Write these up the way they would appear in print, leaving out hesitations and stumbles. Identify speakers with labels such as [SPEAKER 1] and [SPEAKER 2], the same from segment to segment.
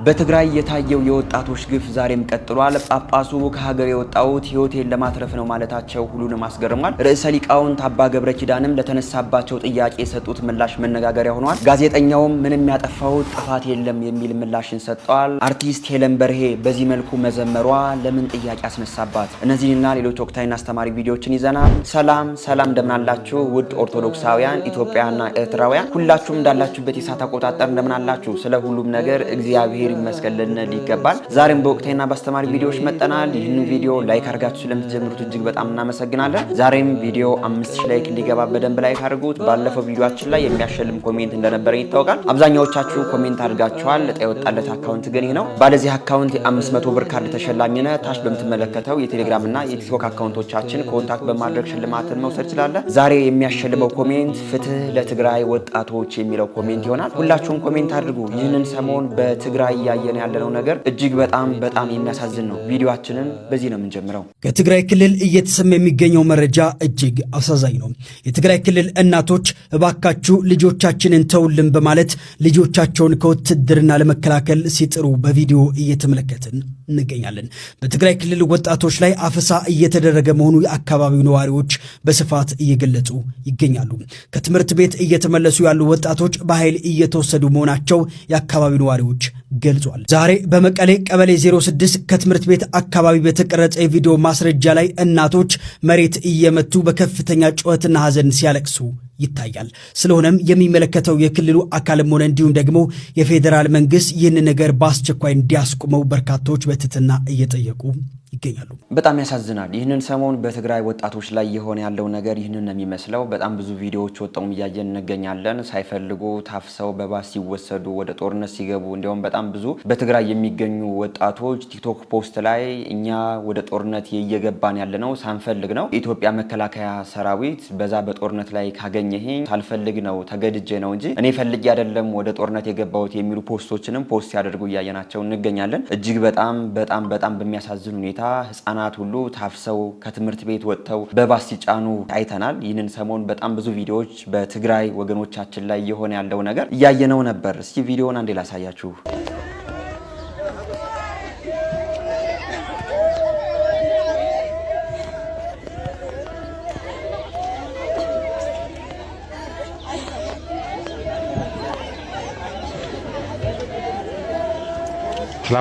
[SPEAKER 1] በትግራይ የታየው የወጣቶች ግፍ ዛሬም ቀጥሏል። ጳጳሱ ከሀገር የወጣውት ህይወቴን ለማትረፍ ነው ማለታቸው ሁሉንም አስገርሟል። ርዕሰ ሊቃውንት አባ ገብረ ኪዳንም ለተነሳባቸው ጥያቄ የሰጡት ምላሽ መነጋገሪያ ሆኗል። ጋዜጠኛውም ምንም ያጠፋው ጥፋት የለም የሚል ምላሽን ሰጥቷል። አርቲስት ሄለን በርሄ በዚህ መልኩ መዘመሯ ለምን ጥያቄ አስነሳባት? እነዚህና ሌሎች ወቅታዊና አስተማሪ ቪዲዮዎችን ይዘናል። ሰላም እንደምናላችሁ ውድ ኦርቶዶክሳውያን ኢትዮጵያና ኤርትራውያን ሁላችሁም እንዳላችሁበት የሰዓት አቆጣጠር እንደምናላችሁ ስለ ሁሉም ነገር እግዚአብሔር ይመስገን ይገባል። ዛሬም በወቅታዊና በአስተማሪ ቪዲዮዎች መጠናል። ይህንን ቪዲዮ ላይክ አድርጋችሁ ስለምትጀምሩት እጅግ በጣም እናመሰግናለን። ዛሬም ቪዲዮ 5000 ላይክ እንዲገባ በደንብ ላይክ አድርጉት። ባለፈው ቪዲዮአችን ላይ የሚያሸልም ኮሜንት እንደነበረ ይታወቃል። አብዛኛዎቻችሁ ኮሜንት አድርጋችኋል። ለጣ የወጣለት አካውንት ግን ይሄ ነው። ባለዚህ አካውንት የ500 ብር ካርድ ተሸላሚ ነህ። ታች በምትመለከተው የቴሌግራም እና የቲክቶክ አካውንቶቻችን ኮንታክት በማድረግ ሽልማትን መውሰድ ትችላለህ። ዛሬ የሚያሸልመው ኮሜንት ፍትህ ለትግራይ ወጣቶች የሚለው ኮሜንት ይሆናል። ሁላችሁም ኮሜንት አድርጉ። ይህንን ሰሞን በትግራይ ያየን ያለነው ነገር እጅግ በጣም የሚያሳዝን ነው። ቪዲዮአችንን በዚህ ነው የምንጀምረው።
[SPEAKER 2] ከትግራይ ክልል እየተሰማ የሚገኘው መረጃ እጅግ አሳዛኝ ነው። የትግራይ ክልል እናቶች እባካችሁ ልጆቻችንን ተውልን በማለት ልጆቻቸውን ከውትድርና ለመከላከል ሲጥሩ በቪዲዮ እየተመለከትን እንገኛለን። በትግራይ ክልል ወጣቶች ላይ አፈሳ እየተደረገ መሆኑ የአካባቢው ነዋሪዎች በስፋት እየገለጹ ይገኛሉ። ከትምህርት ቤት እየተመለሱ ያሉ ወጣቶች በኃይል እየተወሰዱ መሆናቸው የአካባቢው ነዋሪዎች ገልጿል። ዛሬ በመቀሌ ቀበሌ 06 ከትምህርት ቤት አካባቢ በተቀረጸ የቪዲዮ ማስረጃ ላይ እናቶች መሬት እየመቱ በከፍተኛ ጩኸትና ሐዘን ሲያለቅሱ ይታያል። ስለሆነም የሚመለከተው የክልሉ አካልም ሆነ እንዲሁም ደግሞ የፌዴራል መንግስት ይህን ነገር በአስቸኳይ እንዲያስቆመው በርካቶች በትህትና እየጠየቁ ይገኛሉ።
[SPEAKER 1] በጣም ያሳዝናል። ይህንን ሰሞን በትግራይ ወጣቶች ላይ የሆነ ያለው ነገር ይህንን ነው የሚመስለው። በጣም ብዙ ቪዲዮዎች ወጣውም እያየን እንገኛለን። ሳይፈልጉ ታፍሰው በባስ ሲወሰዱ ወደ ጦርነት ሲገቡ፣ እንዲሁም በጣም ብዙ በትግራይ የሚገኙ ወጣቶች ቲክቶክ ፖስት ላይ እኛ ወደ ጦርነት እየገባን ያለነው ሳንፈልግ ነው፣ የኢትዮጵያ መከላከያ ሰራዊት በዛ በጦርነት ላይ ካገኘኝ ሳልፈልግ ነው ተገድጄ ነው እንጂ እኔ ፈልጌ አይደለም ወደ ጦርነት የገባሁት የሚሉ ፖስቶችንም ፖስት ያደርጉ እያየናቸው እንገኛለን። እጅግ በጣም በሚያሳዝን ሁኔታ ህፃናት ሁሉ ታፍሰው ከትምህርት ቤት ወጥተው በባስ ሲጫኑ አይተናል። ይህንን ሰሞን በጣም ብዙ ቪዲዮዎች በትግራይ ወገኖቻችን ላይ የሆነ ያለው ነገር እያየነው ነበር። እስቲ ቪዲዮውን አንዴ ላሳያችሁ።
[SPEAKER 3] لا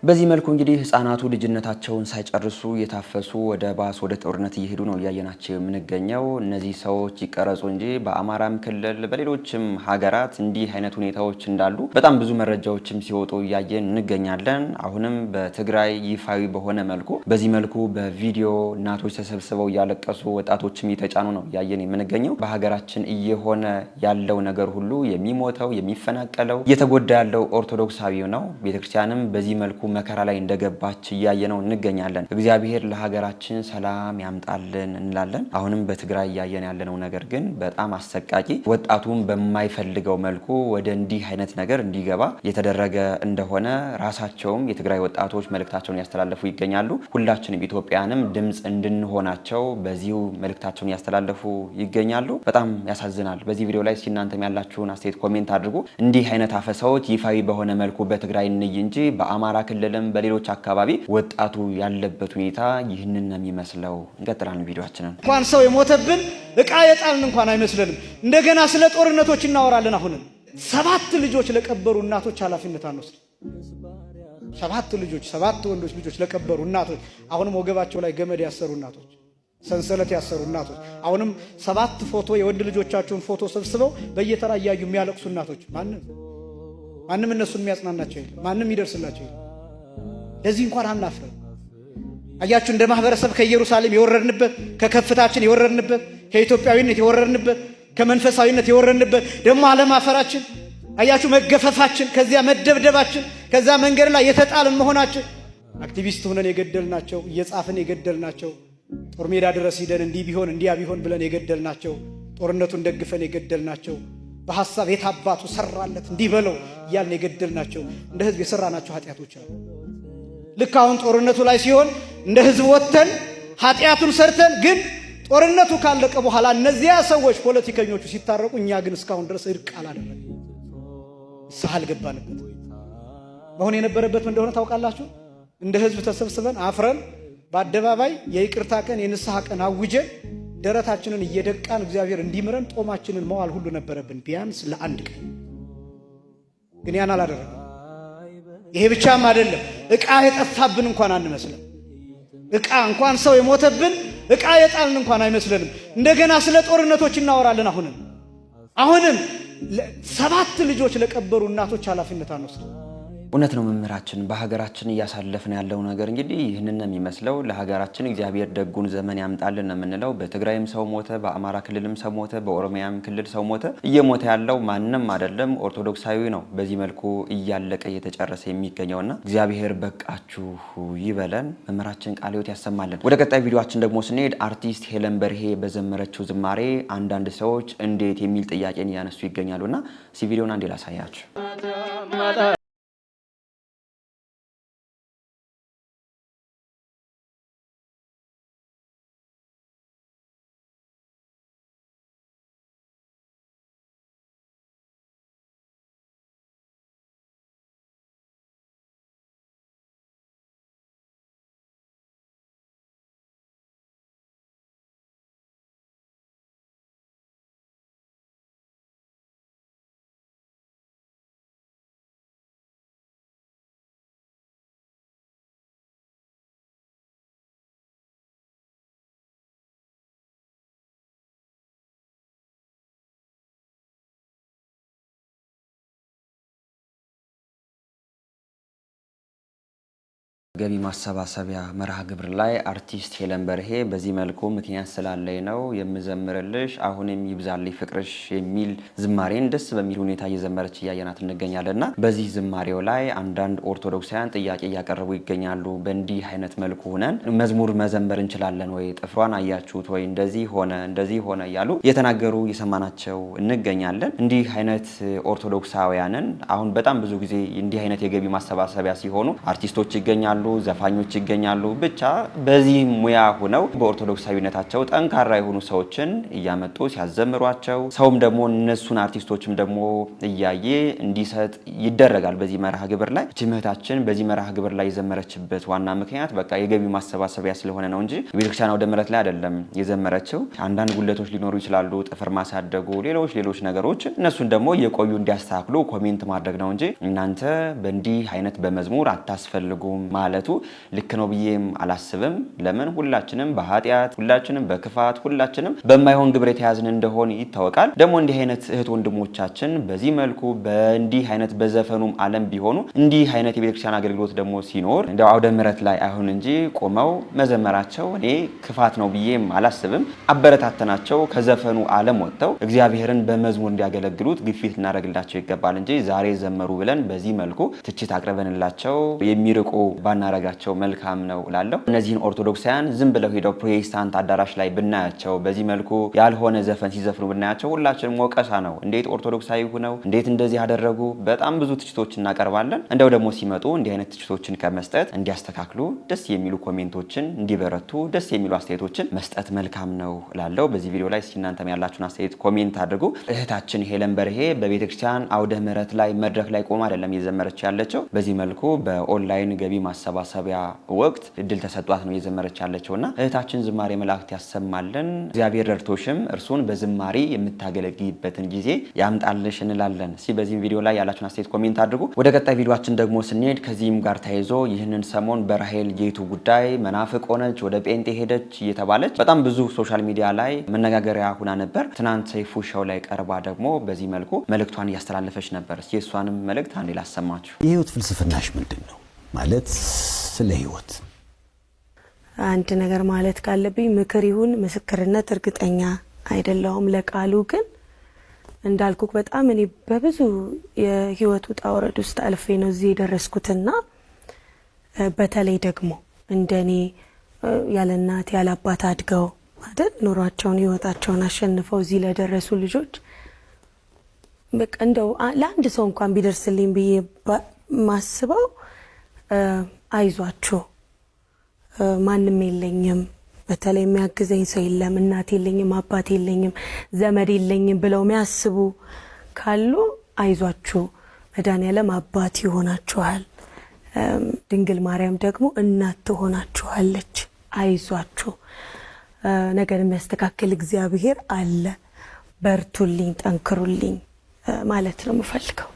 [SPEAKER 1] በዚህ መልኩ እንግዲህ ህፃናቱ ልጅነታቸውን ሳይጨርሱ የታፈሱ ወደ ባስ ወደ ጦርነት እየሄዱ ነው እያየናቸው የምንገኘው። እነዚህ ሰዎች ይቀረጹ እንጂ በአማራም ክልል በሌሎችም ሀገራት እንዲህ አይነት ሁኔታዎች እንዳሉ በጣም ብዙ መረጃዎችም ሲወጡ እያየን እንገኛለን። አሁንም በትግራይ ይፋዊ በሆነ መልኩ በዚህ መልኩ በቪዲዮ እናቶች ተሰብስበው እያለቀሱ ወጣቶችም እየተጫኑ ነው እያየን የምንገኘው። በሀገራችን እየሆነ ያለው ነገር ሁሉ የሚሞተው የሚፈናቀለው እየተጎዳ ያለው ኦርቶዶክሳዊው ነው። ቤተክርስቲያንም በዚህ መልኩ መከራ ላይ እንደገባች እያየነው እንገኛለን። እግዚአብሔር ለሀገራችን ሰላም ያምጣልን እንላለን። አሁንም በትግራይ እያየን ያለነው ነገር ግን በጣም አሰቃቂ፣ ወጣቱም በማይፈልገው መልኩ ወደ እንዲህ አይነት ነገር እንዲገባ የተደረገ እንደሆነ ራሳቸውም የትግራይ ወጣቶች መልእክታቸውን ያስተላለፉ ይገኛሉ። ሁላችንም ኢትዮጵያንም ድምፅ እንድንሆናቸው በዚሁ መልእክታቸውን ያስተላለፉ ይገኛሉ። በጣም ያሳዝናል። በዚህ ቪዲዮ ላይ እናንተም ያላችሁን አስተያየት ኮሜንት አድርጉ። እንዲህ አይነት አፈሳዎች ይፋዊ በሆነ መልኩ በትግራይ እንይ እንጂ በአማራ ክልልም በሌሎች አካባቢ ወጣቱ ያለበት ሁኔታ ይህንን ነው የሚመስለው። እንቀጥላለን ቪዲዮአችንን።
[SPEAKER 4] እንኳን ሰው የሞተብን እቃ የጣልን እንኳን አይመስለንም። እንደገና ስለ ጦርነቶች እናወራለን። አሁንም 7 ልጆች ለቀበሩ እናቶች ኃላፊነት አንወስድ። 7 ልጆች 7 ወንዶች ልጆች ለቀበሩ እናቶች፣ አሁንም ወገባቸው ላይ ገመድ ያሰሩ እናቶች፣ ሰንሰለት ያሰሩ እናቶች፣ አሁንም 7 ፎቶ የወንድ ልጆቻቸውን ፎቶ ሰብስበው በየተራ እያዩ የሚያለቅሱ እናቶች ማንም እነሱን የሚያጽናናቸው የለም። ማንም ይደርስላቸው የለም። ለዚህ እንኳን አናፍረን። አያችሁ እንደ ማህበረሰብ ከኢየሩሳሌም የወረድንበት፣ ከከፍታችን የወረድንበት፣ ከኢትዮጵያዊነት የወረድንበት፣ ከመንፈሳዊነት የወረድንበት ደግሞ አለማፈራችን አያችሁ መገፈፋችን፣ ከዚያ መደብደባችን፣ ከዛ መንገድ ላይ የተጣልን መሆናችን፣ አክቲቪስት ሆነን የገደልናቸው፣ እየጻፍን የገደልናቸው፣ ጦር ሜዳ ድረስ ሂደን እንዲህ ቢሆን እንዲያ ቢሆን ብለን የገደልናቸው፣ ጦርነቱን ደግፈን የገደልናቸው፣ በሐሳብ የታባቱ ሰራለት እንዲህ በለው እያልን የገደልናቸው እንደ ህዝብ የሰራናቸው ኃጢአቶች አሉ። ልክ አሁን ጦርነቱ ላይ ሲሆን እንደ ህዝብ ወጥተን ኃጢአቱን ሰርተን ግን ጦርነቱ ካለቀ በኋላ እነዚያ ሰዎች ፖለቲከኞቹ ሲታረቁ እኛ ግን እስካሁን ድረስ እርቅ አላደረግንም፣ ሳል ገባንበት። መሆን የነበረበት እንደሆነ ታውቃላችሁ። እንደ ህዝብ ተሰብስበን አፍረን በአደባባይ የይቅርታ ቀን የንስሐ ቀን አውጀን ደረታችንን እየደቃን እግዚአብሔር እንዲምረን ጦማችንን መዋል ሁሉ ነበረብን፣ ቢያንስ ለአንድ ቀን። ግን ያን አላደረግንም። ይሄ ብቻም አይደለም፣ ዕቃ የጠፋብን እንኳን አንመስልም። ዕቃ እንኳን ሰው የሞተብን ዕቃ የጣልን እንኳን አይመስለንም። እንደገና ስለ ጦርነቶች እናወራለን። አሁንም 7 ልጆች ለቀበሩ እናቶች ኃላፊነት አንወስድም።
[SPEAKER 1] እውነት ነው መምህራችን። በሀገራችን እያሳለፍን ያለው ነገር እንግዲህ ይህንን ነው የሚመስለው። ለሀገራችን እግዚአብሔር ደጉን ዘመን ያምጣልን ነው የምንለው። በትግራይም ሰው ሞተ፣ በአማራ ክልልም ሰው ሞተ፣ በኦሮሚያም ክልል ሰው ሞተ። እየሞተ ያለው ማንም አይደለም ኦርቶዶክሳዊ ነው። በዚህ መልኩ እያለቀ እየተጨረሰ የሚገኘውና እግዚአብሔር በቃችሁ ይበለን። መምህራችን ቃለ ሕይወት ያሰማልን። ወደ ቀጣይ ቪዲዮአችን ደግሞ ስንሄድ አርቲስት ሄለን በርሄ በዘመረችው ዝማሬ አንዳንድ ሰዎች እንዴት የሚል ጥያቄን እያነሱ ይገኛሉና ቪዲዮን አንዴ ላሳያችሁ። ገቢ ማሰባሰቢያ መርሃ ግብር ላይ አርቲስት ሄለን በርሄ በዚህ መልኩ ምክንያት ስላለኝ ነው የምዘምርልሽ አሁንም ይብዛልኝ ፍቅርሽ የሚል ዝማሬን ደስ በሚል ሁኔታ እየዘመረች እያየናት እንገኛለንና በዚህ ዝማሬው ላይ አንዳንድ ኦርቶዶክሳውያን ጥያቄ እያቀረቡ ይገኛሉ። በእንዲህ አይነት መልኩ ሆነን መዝሙር መዘመር እንችላለን ወይ? ጥፍሯን አያችሁት ወይ? እንደዚህ ሆነ እያሉ እየተናገሩ እየሰማናቸው እንገኛለን። እንዲህ አይነት ኦርቶዶክሳውያንን አሁን በጣም ብዙ ጊዜ እንዲህ አይነት የገቢ ማሰባሰቢያ ሲሆኑ አርቲስቶች ይገኛሉ፣ ዘፋኞች ይገኛሉ። ብቻ በዚህ ሙያ ሆነው በኦርቶዶክሳዊነታቸው ጠንካራ የሆኑ ሰዎችን እያመጡ ሲያዘምሯቸው ሰውም ደግሞ እነሱን አርቲስቶችም ደግሞ እያየ እንዲሰጥ ይደረጋል። በዚህ መርሃ ግብር ላይ እህታችን በዚህ መርሃ ግብር ላይ የዘመረችበት ዋና ምክንያት በቃ የገቢ ማሰባሰቢያ ስለሆነ ነው እንጂ ቤተክርስቲያን ወደ ምረት ላይ አይደለም የዘመረችው። አንዳንድ ጉለቶች ሊኖሩ ይችላሉ፣ ጥፍር ማሳደጉ፣ ሌሎች ነገሮች እነሱን ደግሞ የቆዩ እንዲያስተካክሉ ኮሜንት ማድረግ ነው እንጂ እናንተ በእንዲህ አይነት በመዝሙር አታስፈልጉም ማለቱ ልክ ነው ብዬም አላስብም። ለምን ሁላችንም በኃጢአት ሁላችንም በክፋት ሁላችንም በማይሆን ግብር የተያዝን እንደሆነ ይታወቃል። ደግሞ እንዲህ አይነት እህት ወንድሞቻችን በዚህ መልኩ በእንዲህ አይነት በዘፈኑም ዓለም ቢሆኑ እንዲህ አይነት የቤተክርስቲያን አገልግሎት ደግሞ ሲኖር እንደው አውደ ምሕረት ላይ አይሁን እንጂ ቆመው መዘመራቸው እኔ ክፋት ነው ብዬም አላስብም። አበረታተናቸው ከዘፈኑ ዓለም ወጥተው እግዚአብሔርን በመዝሙር እንዲያገለግሉት ግፊት ልናደርግላቸው ይገባል እንጂ ዛሬ ዘመሩ ብለን በዚህ መልኩ ትችት አቅርበንላቸው የሚርቁ ባናረጋቸው መልካም ነው እላለሁ። እነዚህን ኦርቶዶክሳውያን ዝም ብለው ሄደው ፕሮቴስታንት አዳራሽ ላይ ብናያቸው በዚህ መልኩ ያልሆነ ዘፈን ሲዘፍኑ ብናያቸው ሁላችንም ወቀሳ ነው። እንዴት ኦርቶዶክሳዊ ሆነው እንዴት እንደዚህ ያደረጉ በጣም ብዙ ትችቶች እናቀርባለን። እንደው ደግሞ ሲመጡ እንዲህ አይነት ትችቶችን ከመስጠት እንዲያስተካክሉ ደስ የሚሉ ኮሜንቶችን እንዲበረቱ ደስ የሚሉ አስተያየቶችን መስጠት መልካም ነው እላለሁ። በዚህ ቪዲዮ ላይ እናንተም ያላችሁን አስተያየት ኮሜንት አድርጉ። እህታችን ሄለን በርሄ በቤተክርስቲያን አውደ ምሕረት ላይ መድረክ ላይ ቆማ አይደለም እየዘመረች ያለችው። በዚህ መልኩ በኦንላይን ገቢ ማሰባሰቢያ ወቅት እድል ተሰጧት ነው እየዘመረች ያለችውና እህታችን ዝማሬ መላእክት ያሰማልን። እግዚአብሔር ረድቶሽም እርሱን በዝማሬ የምታገለግይበትን ጊዜ ያምጣልሽ እንላለን። በዚህ ቪዲዮ ላይ ያላችሁን አስተያየት ኮሜንት አድርጉ። ወደ ቀጣይ ቪዲዮአችን ደግሞ ስንሄድ ከዚህም ጋር ተያይዞ ይህንን ሰሞን በራሄል ጌቱ ጉዳይ መናፍቅ ሆነች፣ ወደ ጴንጤ ሄደች እየተባለች በጣም ብዙ ሶሻል ሚዲያ ላይ መነጋገሪያ ሁና ነበር። ትናንት ሰይፉ ሾው ላይ ቀርባ ደግሞ በዚህ መልኩ መልእክቷን እያስተላለፈች ነበር። የእሷንም መልእክት አንዴ ላሰማችሁ።
[SPEAKER 5] የህይወት ፍልስፍናሽ ምንድን ነው? ማለት ስለ ህይወት
[SPEAKER 6] አንድ ነገር ማለት ካለብኝ ምክር ይሁን ምስክርነት እርግጠኛ አይደለሁም። ለቃሉ ግን እንዳልኩክ በጣም እኔ በብዙ የህይወቱ ጣውረድ ውስጥ አልፌ ነው እዚህ የደረስኩትና በተለይ ደግሞ እንደኔ ያለ እናት ያለ አባት አድገው አይደል ኑሯቸውን ህይወታቸውን አሸንፈው እዚህ ለደረሱ ልጆች በቃ እንደው ለአንድ ሰው እንኳን ቢደርስልኝ ብዬ ማስበው አይዟችሁ ማንም የለኝም በተለይ የሚያግዘኝ ሰው የለም እናት የለኝም አባት የለኝም ዘመድ የለኝም ብለው የሚያስቡ ካሉ አይዟችሁ መድኃኒዓለም አባት ይሆናችኋል ድንግል ማርያም ደግሞ እናት ትሆናችኋለች አይዟችሁ ነገር የሚያስተካክል እግዚአብሔር አለ በርቱልኝ ጠንክሩልኝ ማለት ነው የምፈልገው።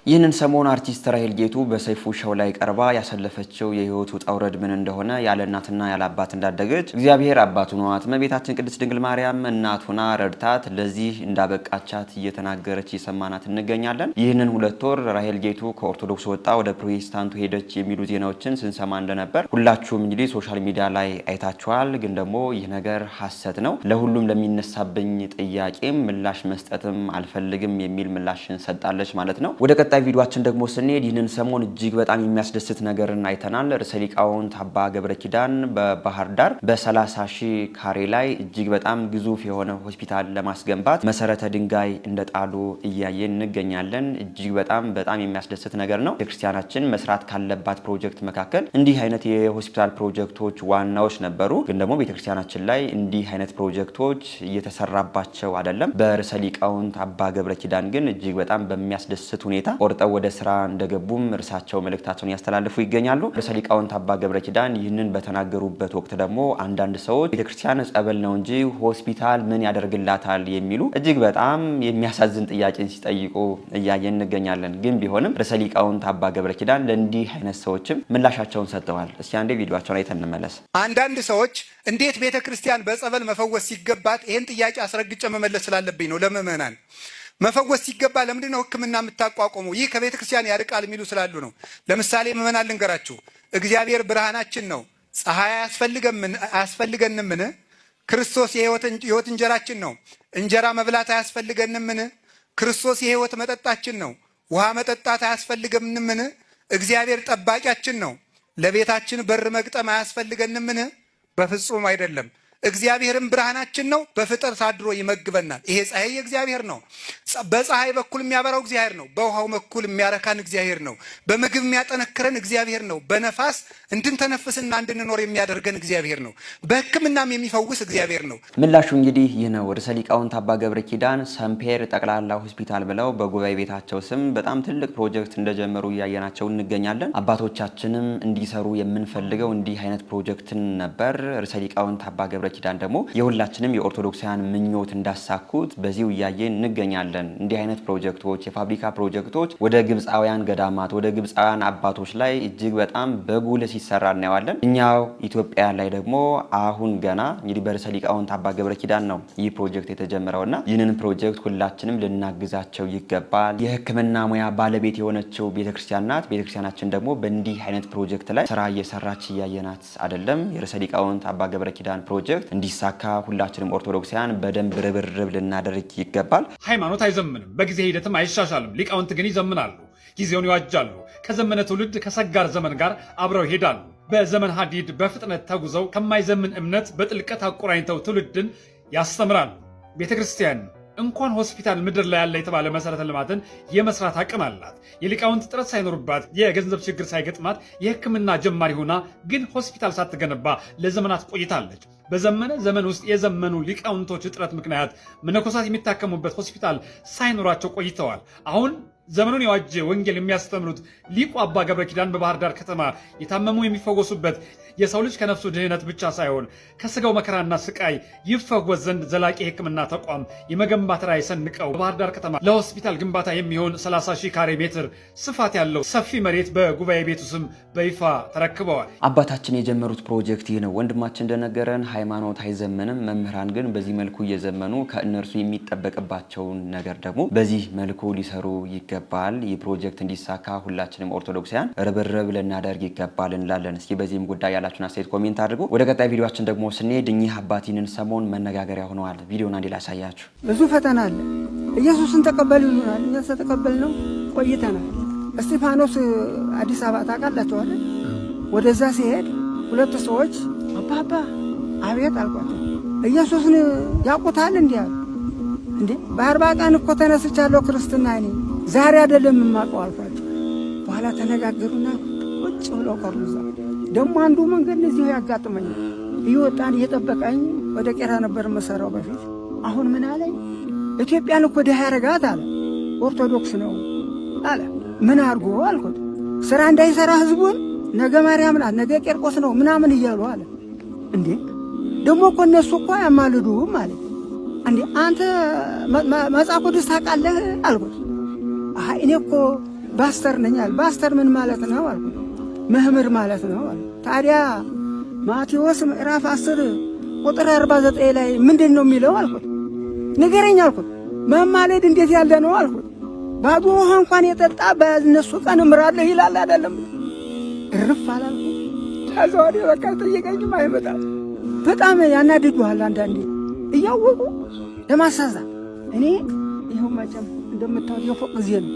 [SPEAKER 1] ይህንን ሰሞን አርቲስት ራሄል ጌቱ በሰይፉ ሾው ላይ ቀርባ ያሰለፈችው የህይወቱ ጣውረድ ምን እንደሆነ ያለ እናትና ያለ አባት እንዳደገች እግዚአብሔር አባቱ ነዋት እመቤታችን ቅድስት ድንግል ማርያም እናቱና ረድታት ለዚህ እንዳበቃቻት እየተናገረች እየሰማናት እንገኛለን። ይህንን 2 ወር ራሄል ጌቱ ከኦርቶዶክስ ወጣ ወደ ፕሮቴስታንቱ ሄደች የሚሉ ዜናዎችን ስንሰማ እንደነበር ሁላችሁም እንግዲህ ሶሻል ሚዲያ ላይ አይታችኋል። ግን ደግሞ ይህ ነገር ሐሰት ነው። ለሁሉም ለሚነሳብኝ ጥያቄም ምላሽ መስጠትም አልፈልግም የሚል ምላሽን ሰጣለች ማለት ነው። ወደ ቀጣይ ቪዲዮአችን ደግሞ ስንሄድ ይህንን ሰሞን እጅግ በጣም የሚያስደስት ነገርን አይተናል። ርዕሰ ሊቃውንት አባ ገብረ ኪዳን በባህር ዳር በ30,000 ካሬ ላይ እጅግ በጣም ግዙፍ የሆነ ሆስፒታል ለማስገንባት መሰረተ ድንጋይ እንደጣሉ እያየን እንገኛለን። እጅግ በጣም የሚያስደስት ነገር ነው። ቤተክርስቲያናችን መስራት ካለባት ፕሮጀክት መካከል እንዲህ አይነት የሆስፒታል ፕሮጀክቶች ዋናዎች ነበሩ። ግን ደግሞ ቤተክርስቲያናችን ላይ እንዲህ አይነት ፕሮጀክቶች እየተሰራባቸው አይደለም። በርዕሰ ሊቃውንት አባ ገብረ ኪዳን ግን እጅግ በጣም በሚያስደስት ሁኔታ ቆርጠው ወደ ስራ እንደገቡም እርሳቸው መልእክታቸውን ያስተላልፉ ይገኛሉ። ርዕሰ ሊቃውንት አባ ገብረ ኪዳን ይህንን በተናገሩበት ወቅት ደግሞ አንዳንድ ሰዎች ቤተክርስቲያን ጸበል ነው እንጂ ሆስፒታል ምን ያደርግላታል የሚሉ እጅግ በጣም የሚያሳዝን ጥያቄን ሲጠይቁ እያየን እንገኛለን። ግን ቢሆንም ርዕሰ ሊቃውንት አባ ገብረ ኪዳን ለእንዲህ አይነት ሰዎችም ምላሻቸውን ሰጥተዋል። እስኪ አንዴ ቪዲዮአቸውን አይተን እንመለስ።
[SPEAKER 7] አንዳንድ ሰዎች እንዴት ቤተክርስቲያን በጸበል መፈወስ ሲገባት ይህን ጥያቄ አስረግጬ መመለስ ስላለብኝ ነው ለምእመናን መፈወስ ሲገባ ለምንድን ነው ህክምና የምታቋቁሙ? ይህ ከቤተ ክርስቲያን ያርቃል የሚሉ ስላሉ ነው። ለምሳሌ ምእመናን ልንገራችሁ። እግዚአብሔር ብርሃናችን ነው። ፀሐይ አያስፈልገንምን? ክርስቶስ የህይወት እንጀራችን ነው። እንጀራ መብላት አያስፈልገንምን? ክርስቶስ የህይወት መጠጣችን ነው። ውሃ መጠጣት አያስፈልገንምን? እግዚአብሔር ጠባቂያችን ነው። ለቤታችን በር መግጠም አያስፈልገንምን? በፍጹም አይደለም። እግዚአብሔርም ብርሃናችን ነው። በፍጥረት አድሮ ይመግበናል። ይሄ ፀሐይ የእግዚአብሔር ነው። በፀሐይ በኩል የሚያበራው እግዚአብሔር ነው። በውሃው በኩል የሚያረካን እግዚአብሔር ነው። በምግብ የሚያጠነክረን እግዚአብሔር ነው። በነፋስ እንድንተነፍስና እንድንኖር የሚያደርገን እግዚአብሔር ነው። በህክምናም የሚፈውስ እግዚአብሔር ነው።
[SPEAKER 1] ምላሹ እንግዲህ ይህ ነው። ርዕሰ ሊቃውንት አባ ገብረ ኪዳን ሰምፔር ጠቅላላ ሆስፒታል ብለው በጉባኤ ቤታቸው ስም በጣም ትልቅ ፕሮጀክት እንደጀመሩ እያየናቸው እንገኛለን። አባቶቻችንም እንዲሰሩ የምንፈልገው እንዲህ አይነት ፕሮጀክትን ነበር። ርዕሰ ሊቃውንት አባ ገብረ ኪዳን ደግሞ የሁላችንም የኦርቶዶክሳውያን ምኞት እንዳሳኩት በዚሁ እያየን እንገኛለን። እንዲህ አይነት ፕሮጀክቶች የፋብሪካ ፕሮጀክቶች ወደ ግብፃውያን ገዳማት ወደ ግብፃውያን አባቶች ላይ እጅግ በጣም በጉልህ ሲሰራ እናየዋለን። እኛው ኢትዮጵያ ላይ ደግሞ አሁን ገና እንግዲህ በርዕሰ ሊቃውንት አባ ገብረ ኪዳን ነው ይህ ፕሮጀክት የተጀመረውና ይህንን ፕሮጀክት ሁላችንም ልናግዛቸው ይገባል። የህክምና ሙያ ባለቤት የሆነችው ቤተክርስቲያን ናት። ቤተክርስቲያናችን ደግሞ በእንዲህ አይነት ፕሮጀክት ላይ ስራ እየሰራች እያየናት አይደለም። የርዕሰ ሊቃውንት አባ ገብረ ኪዳን ፕሮጀክት እንዲሳካ ሁላችንም ኦርቶዶክሳውያን በደንብ ርብርብ ልናደርግ ይገባል።
[SPEAKER 8] ሃይማኖት አይዘምንም፣ በጊዜ ሂደትም አይሻሻልም። ሊቃውንት ግን ይዘምናሉ፣ ጊዜውን ይዋጃሉ። ከዘመነ ትውልድ ከሰጋር ዘመን ጋር አብረው ይሄዳሉ። በዘመን ሀዲድ በፍጥነት ተጉዘው ከማይዘምን እምነት በጥልቀት አቆራኝተው ትውልድን ያስተምራሉ። ቤተክርስቲያን እንኳን ሆስፒታል ምድር ላይ ያለ የተባለ መሰረተ ልማትን የመስራት አቅም አላት። የሊቃውንት ጥረት ሳይኖርባት የገንዘብ ችግር ሳይገጥማት የህክምና ጀማሪ ሆና ግን ሆስፒታል ሳትገነባ ለዘመናት ቆይታለች። በዘመነ ዘመን ውስጥ የዘመኑ ሊቃውንቶች እጥረት ምክንያት መነኮሳት የሚታከሙበት ሆስፒታል ሳይኖራቸው ቆይተዋል። አሁን ዘመኑን የዋጀ ወንጌል የሚያስተምሩት ሊቁ አባ ገብረ ኪዳን በባህር ዳር ከተማ የታመሙ የሚፈወሱበት የሰው ልጅ ከነፍሱ ድህነት ብቻ ሳይሆን ከስጋው መከራና ስቃይ ይፈወስ ዘንድ ዘላቂ የህክምና ተቋም የመገንባት ራዕይ ሰንቀው በባህር ዳር ከተማ ለሆስፒታል ግንባታ የሚሆን 30,000 ካሬ ሜትር ስፋት ያለው ሰፊ መሬት በጉባኤ ቤቱ ስም በይፋ ተረክበዋል።
[SPEAKER 1] አባታችን የጀመሩት ፕሮጀክት ይህ ነው። ወንድማችን እንደነገረን ሃይማኖት አይዘምንም። መምህራን ግን በዚህ መልኩ እየዘመኑ ከእነርሱ የሚጠበቅባቸውን ነገር ደግሞ በዚህ መልኩ ሊሰሩ ይገባል ይገባል። ይህ ፕሮጀክት እንዲሳካ ሁላችንም ኦርቶዶክሳውያን ርብርብ ልናደርግ ይገባል እንላለን። እስኪ በዚህም ጉዳይ ያላችሁን አስተያየት ኮሜንት አድርጉ። ወደ ቀጣይ ቪዲዮአችን ደግሞ ስንሄድ እኚህ አባቲንን ሰሞን መነጋገሪያ ሆነዋል። ቪዲዮን አንዴ ላሳያችሁ።
[SPEAKER 9] ብዙ ፈተና አለ። ኢየሱስን ተቀበሉ ይሉናል። እኛ ተቀበልነው ቆይተናል። እስጢፋኖስ አዲስ አበባ ታውቃላችሁ አይደል? ወደዛ ሲሄድ ሁለት ሰዎች አባባ አቤት አልኳቸው። ኢየሱስን ያውቁታል እንዲህ አሉ። እንዴ በ40 ቀን እኮ ተነስቻለሁ ክርስትና እኔ ዛሬ አይደለም የማውቀው አልኳቸው። በኋላ ተነጋገሩና ቁጭ ብለው ቀሩ። እዛ ደግሞ አንዱ መንገድ እዚሁ ያጋጥመኛል። እየወጣን እየጠበቀኝ ወደ ቄራ ነበር መሰራው በፊት። አሁን ምን አለኝ? ኢትዮጵያን እኮ ደሃ ያረጋት አለ። ኦርቶዶክስ ነው አለ። ምን አድርጎ አልኩት። ስራ እንዳይሰራ ህዝቡን ነገ ማርያም ናት ነገ ቄርቆስ ነው ምናምን እያሉ አለ። እንዴ ደግሞ እኮ እነሱ እኮ ያማልዱም አለ። እንዴ አንተ መጽሐፍ ቅዱስ ታውቃለህ አልኩት። አይ እኔ እኮ ባስተር ነኝ አለ። ባስተር ምን ማለት ነው አልኩት። መምህር ማለት ነው አለ። ታዲያ ማቴዎስ ምዕራፍ 10 ቁጥር 49 ላይ ምንድን ነው የሚለው አልኩት። ንገረኝ አልኩት። መማለድ እንዴት ያለ ነው አልኩት። ባዶ ውሃ እንኳን የጠጣ በእነሱ ቀን እምራለሁ ይላል አይደለም። እርፍ አላልኩት። ከዛ ወዲህ በቃ ጠየቀኝም አይመጣም። በጣም ያናድዱሃል አንዳንዴ እያወቁ ለማሳዛት። እኔ ይኸው መቼም እንደምታውቁ የፎቅ ጊዜ ነው።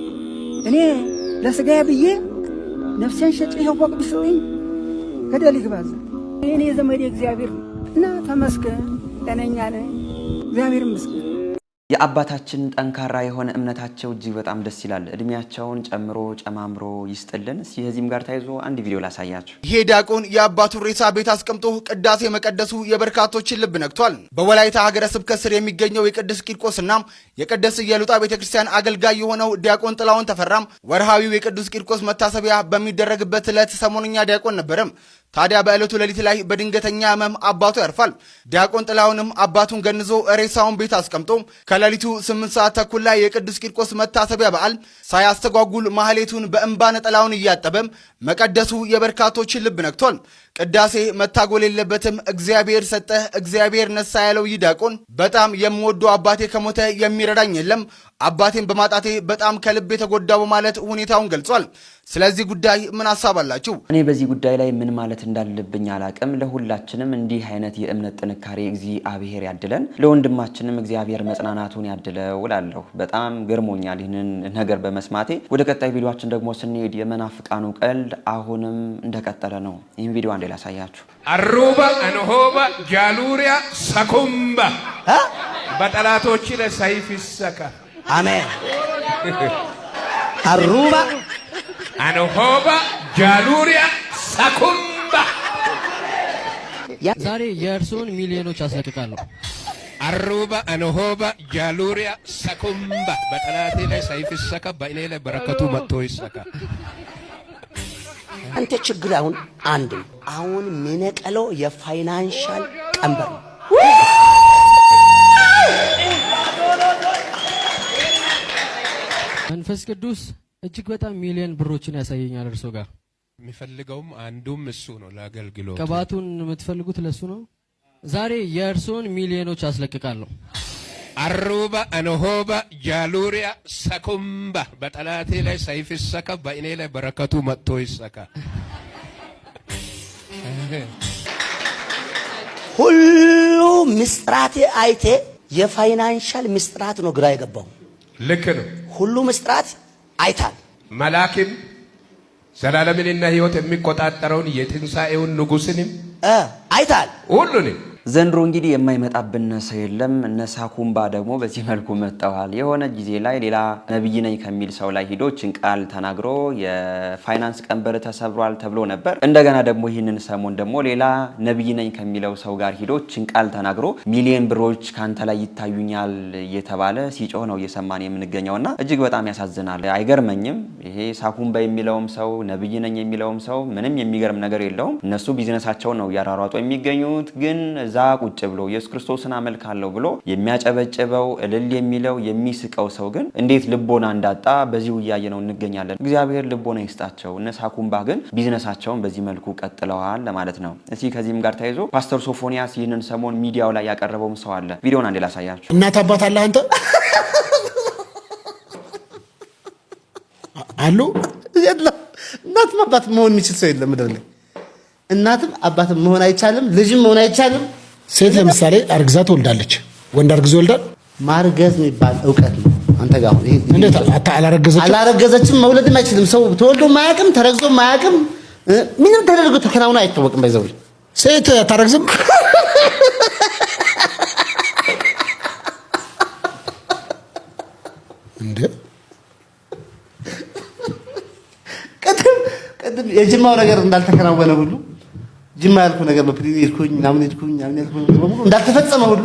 [SPEAKER 9] እኔ ለስጋዬ ብዬ ነፍሴን ሸጬ ይኸው ፎቅ ቢሰጡኝ ገደል ይግባዛ። እኔ ዘመዴ እግዚአብሔር እና ተመስገን ጤነኛ ነኝ እግዚአብሔር ይመስገን።
[SPEAKER 1] የአባታችን ጠንካራ የሆነ እምነታቸው እጅግ በጣም ደስ ይላል። እድሜያቸውን ጨምሮ ጨማምሮ ይስጥልን። እስኪ ከዚህም ጋር ተያይዞ አንድ ቪዲዮ ላሳያችሁ።
[SPEAKER 10] ይሄ ዲያቆን የአባቱን ሬሳ ቤት አስቀምጦ ቅዳሴ መቀደሱ የበርካቶችን ልብ ነክቷል። በወላይታ ሀገረ ስብከት ስር የሚገኘው የቅዱስ ቂርቆስና የቅድስት ኢየሉጣ ቤተክርስቲያን አገልጋይ የሆነው ዲያቆን ጥላሁን ተፈራም ወርሃዊው የቅዱስ ቂርቆስ መታሰቢያ በሚደረግበት ዕለት ሰሞንኛ ዲያቆን ነበረም። ታዲያ በዕለቱ ሌሊት ላይ በድንገተኛ ህመም አባቱ ያርፋል። ዲያቆን ጥላሁንም አባቱን ገንዞ ሬሳውን ቤት አስቀምጦ ከሌሊቱ 8 ሰዓት ተኩል ላይ የቅዱስ ቂርቆስ መታሰቢያ በዓል ሳያስተጓጉል ማህሌቱን በእንባ ነጠላውን እያጠበም መቀደሱ የበርካቶችን ልብ ነክቷል። ቅዳሴ መታጎል የለበትም። እግዚአብሔር ሰጠህ እግዚአብሔር ነሳ ያለው ይህ ዲያቆን በጣም የምወደው አባቴ ከሞተ የሚረዳኝ የለም፣ አባቴን በማጣቴ በጣም ከልብ የተጎዳው በማለት ሁኔታውን ገልጿል። ስለዚህ ጉዳይ ምን ሀሳብ አላችሁ?
[SPEAKER 1] እኔ በዚህ ጉዳይ ላይ ምን ማለት እንዳለብኝ አላቅም። ለሁላችንም እንዲህ አይነት የእምነት ጥንካሬ እግዚአብሔር ያድለን፣ ለወንድማችንም እግዚአብሔር መጽናናቱን ያድለው እላለሁ። በጣም ገርሞኛል ይህንን ነገር በመስማቴ። ወደ ቀጣይ ቪዲዮአችን ደግሞ ስንሄድ የመናፍቃኑ ቀልድ አሁንም እንደቀጠለ ነው። ይህን ቪዲዮ አንዴ ላሳያችሁ።
[SPEAKER 3] አሩባ አንሆባ ጃሉሪያ ሰኩምባ በጠላቶች ለሰይፍ ይሰካ።
[SPEAKER 5] አሜን። አሩባ
[SPEAKER 3] አንሆባ ጃሉሪያ ሰኩምባ።
[SPEAKER 11] ዛሬ የእርሶን ሚሊዮኖች አስለቅቃለሁ።
[SPEAKER 3] አሩባ አንሆባ ጃሉሪያ ሰኩምባ በጠላቴ ላይ ሰይፍ ይሰካ፣ በእኔ ላይ በረከቱ መጥቶ ይሰካ።
[SPEAKER 5] አንተ ችግር አሁን አንድ አሁን ሚነቀለው የፋይናንሻል ቀንበር ነው።
[SPEAKER 11] መንፈስ ቅዱስ እጅግ በጣም ሚሊዮን ብሮችን ያሳየኛል። እርሶ ጋር
[SPEAKER 3] የሚፈልገውም አንዱም እሱ ነው። ለአገልግሎት
[SPEAKER 11] ቅባቱን የምትፈልጉት ለሱ ነው። ዛሬ የእርሶን ሚሊዮኖች አስለቅቃለሁ።
[SPEAKER 3] አሩባ አንሆባ ጃሉሪያ ሰኩምባ በጠላቴ ላይ ሰይፍ ይሰካ፣ በእኔ ላይ በረከቱ መጥቶ ይሰካ።
[SPEAKER 5] ሁሉ ምስጥራቴ አይቴ የፋይናንሻል ምስጥራት ነው ግራ የገባው።
[SPEAKER 3] ልክ ነው።
[SPEAKER 5] ሁሉ ምስጥራት አይታል።
[SPEAKER 3] መላክም ዘላለምንና ሕይወት የሚቆጣጠረውን የትንሣኤውን ንጉሥንም
[SPEAKER 5] አይታል።
[SPEAKER 3] ሁሉንም
[SPEAKER 1] ዘንድሮ እንግዲህ የማይመጣብን ሰው የለም። እነ ሳኩምባ ደግሞ በዚህ መልኩ መጣዋል። የሆነ ጊዜ ላይ ሌላ ነብይ ነኝ ከሚል ሰው ላይ ሂዶ ጭንቃል ተናግሮ የፋይናንስ ቀንበር ተሰብሯል ተብሎ ነበር። እንደገና ደግሞ ይህንን ሰሞን ደግሞ ሌላ ነብይ ነኝ ከሚለው ሰው ጋር ሂዶ ጭንቃል ተናግሮ ሚሊዮን ብሮች ካንተ ላይ ይታዩኛል እየተባለ ሲጮህ ነው እየሰማን የምንገኘውና እጅግ በጣም ያሳዝናል። አይገርመኝም። ይሄ ሳኩምባ የሚለውም ሰው ነብይ ነኝ የሚለውም ሰው ምንም የሚገርም ነገር የለውም። እነሱ ቢዝነሳቸውን ነው እያሯሯጡ የሚገኙት። ግን እዛ ቁጭ ብሎ ኢየሱስ ክርስቶስን አመልካለሁ ብሎ የሚያጨበጭበው እልል የሚለው የሚስቀው ሰው ግን እንዴት ልቦና እንዳጣ በዚሁ እያየነው እንገኛለን። እግዚአብሔር ልቦና ይስጣቸው። እነ ሳኩምባ ግን ቢዝነሳቸውን በዚህ መልኩ ቀጥለዋል ለማለት ነው። እስኪ ከዚህም ጋር ተያይዞ ፓስተር ሶፎንያስ ይህንን ሰሞን ሚዲያው ላይ ያቀረበውም ሰው አለ። ቪዲዮውን አንዴ ላሳያችሁ።
[SPEAKER 12] እናት አባት አለ አንተ አሉ
[SPEAKER 13] የለም። እናትም አባት መሆን የሚችል ሰው የለም ምድር ላይ። እናትም አባትም መሆን አይቻልም፣ ልጅም መሆን አይቻልም።
[SPEAKER 12] ሴት ለምሳሌ አርግዛ ትወልዳለች፣ ወንድ አርግዞ ይወልዳል።
[SPEAKER 13] ማርገዝ የሚባል እውቀት ነው። አንተ ጋር
[SPEAKER 12] እንዴት
[SPEAKER 13] አላረገዘችም? መውለድም አይችልም ሰው። ተወልዶ ማያውቅም፣ ተረግዞ ማያውቅም፣ ምንም ተደርጎ ተከናውኖ አይታወቅም። ባይዘው
[SPEAKER 12] ሴት አታረግዝም። እንዴ
[SPEAKER 13] ቅድም የጅማው ነገር እንዳልተከናወነ ሁሉ ጅማ ያልኩ ነገር በፕሪቪ ሄድኩኝ ምናምን ሄድኩኝ በሙሉ እንዳልተፈጸመ ሁሉ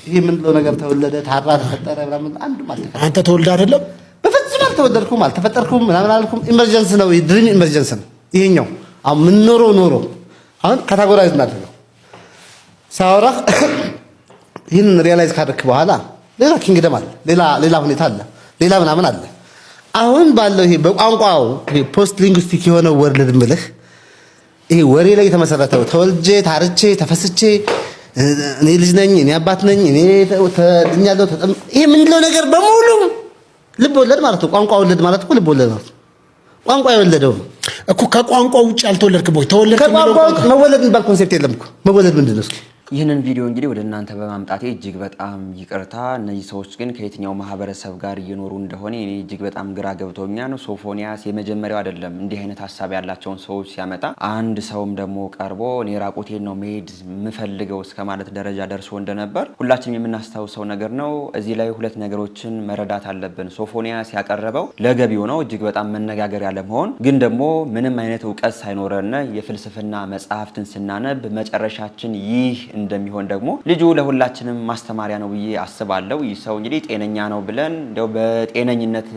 [SPEAKER 13] ይሄ ምንድነው ነገር ተወለደ፣ ታራ፣ ተፈጠረ ምናምን አንዱም አልተፈጠረ።
[SPEAKER 12] አንተ ተወልደ አይደለም?
[SPEAKER 13] በፍጹም አልተወለድኩም፣ አልተፈጠርኩም፣ ምናምን አልኩም። ኢመርጀንስ ነው፣ ድሪም ኢመርጀንስ ነው ይሄኛው። አሁን ምን ኖሮ አሁን ካታጎራይዝ እናድርገው። ሳወራ ይህን ሪያላይዝ ካደረክ በኋላ ሌላ ኪንግደም አለ፣ ሌላ ሁኔታ አለ፣ ሌላ ምናምን አለ። አሁን ባለው ይሄ በቋንቋው ይሄ ፖስት ሊንጉስቲክ የሆነ ወርልድ ምልህ ይሄ ወሬ ላይ የተመሰረተው ተወልጄ ታርቼ ተፈስቼ እኔ ልጅ ነኝ፣ እኔ አባት ነኝ፣ እኔ ተድኛለሁ፣ ይሄ ምንድነው ነገር በሙሉ ልብ ወለድ ማለት ነው። ቋንቋ ወለድ ማለት እኮ ልብ ወለድ ማለት ነው። ቋንቋ የወለደው
[SPEAKER 12] እኮ ከቋንቋ ውጭ አልተወለድክም ወይ? ተወለድክ?
[SPEAKER 13] ከቋንቋ መወለድ የሚባል ኮንሴፕት የለም እኮ። መወለድ ምንድነው እስኪ?
[SPEAKER 1] ይህንን ቪዲዮ እንግዲህ ወደ እናንተ በማምጣቴ እጅግ በጣም ይቅርታ። እነዚህ ሰዎች ግን ከየትኛው ማህበረሰብ ጋር እየኖሩ እንደሆነ እኔ እጅግ በጣም ግራ ገብቶኛል። ሶፎንያስ የመጀመሪያው አይደለም እንዲህ አይነት ሀሳብ ያላቸውን ሰዎች ሲያመጣ። አንድ ሰውም ደግሞ ቀርቦ እኔ ራቁቴን ነው መሄድ የምፈልገው እስከ ማለት ደረጃ ደርሶ እንደነበር ሁላችንም የምናስታውሰው ነገር ነው። እዚህ ላይ ሁለት ነገሮችን መረዳት አለብን። ሶፎንያስ ያቀረበው ለገቢው ነው፣ እጅግ በጣም መነጋገሪያ ለመሆን ግን ደግሞ ምንም አይነት እውቀት ሳይኖረን የፍልስፍና መጽሐፍትን ስናነብ መጨረሻችን ይህ እንደሚሆን ደግሞ ልጁ ለሁላችንም ማስተማሪያ ነው ብዬ አስባለሁ። ይህ ሰው እንግዲህ ጤነኛ ነው ብለን እንደው በጤነኝነት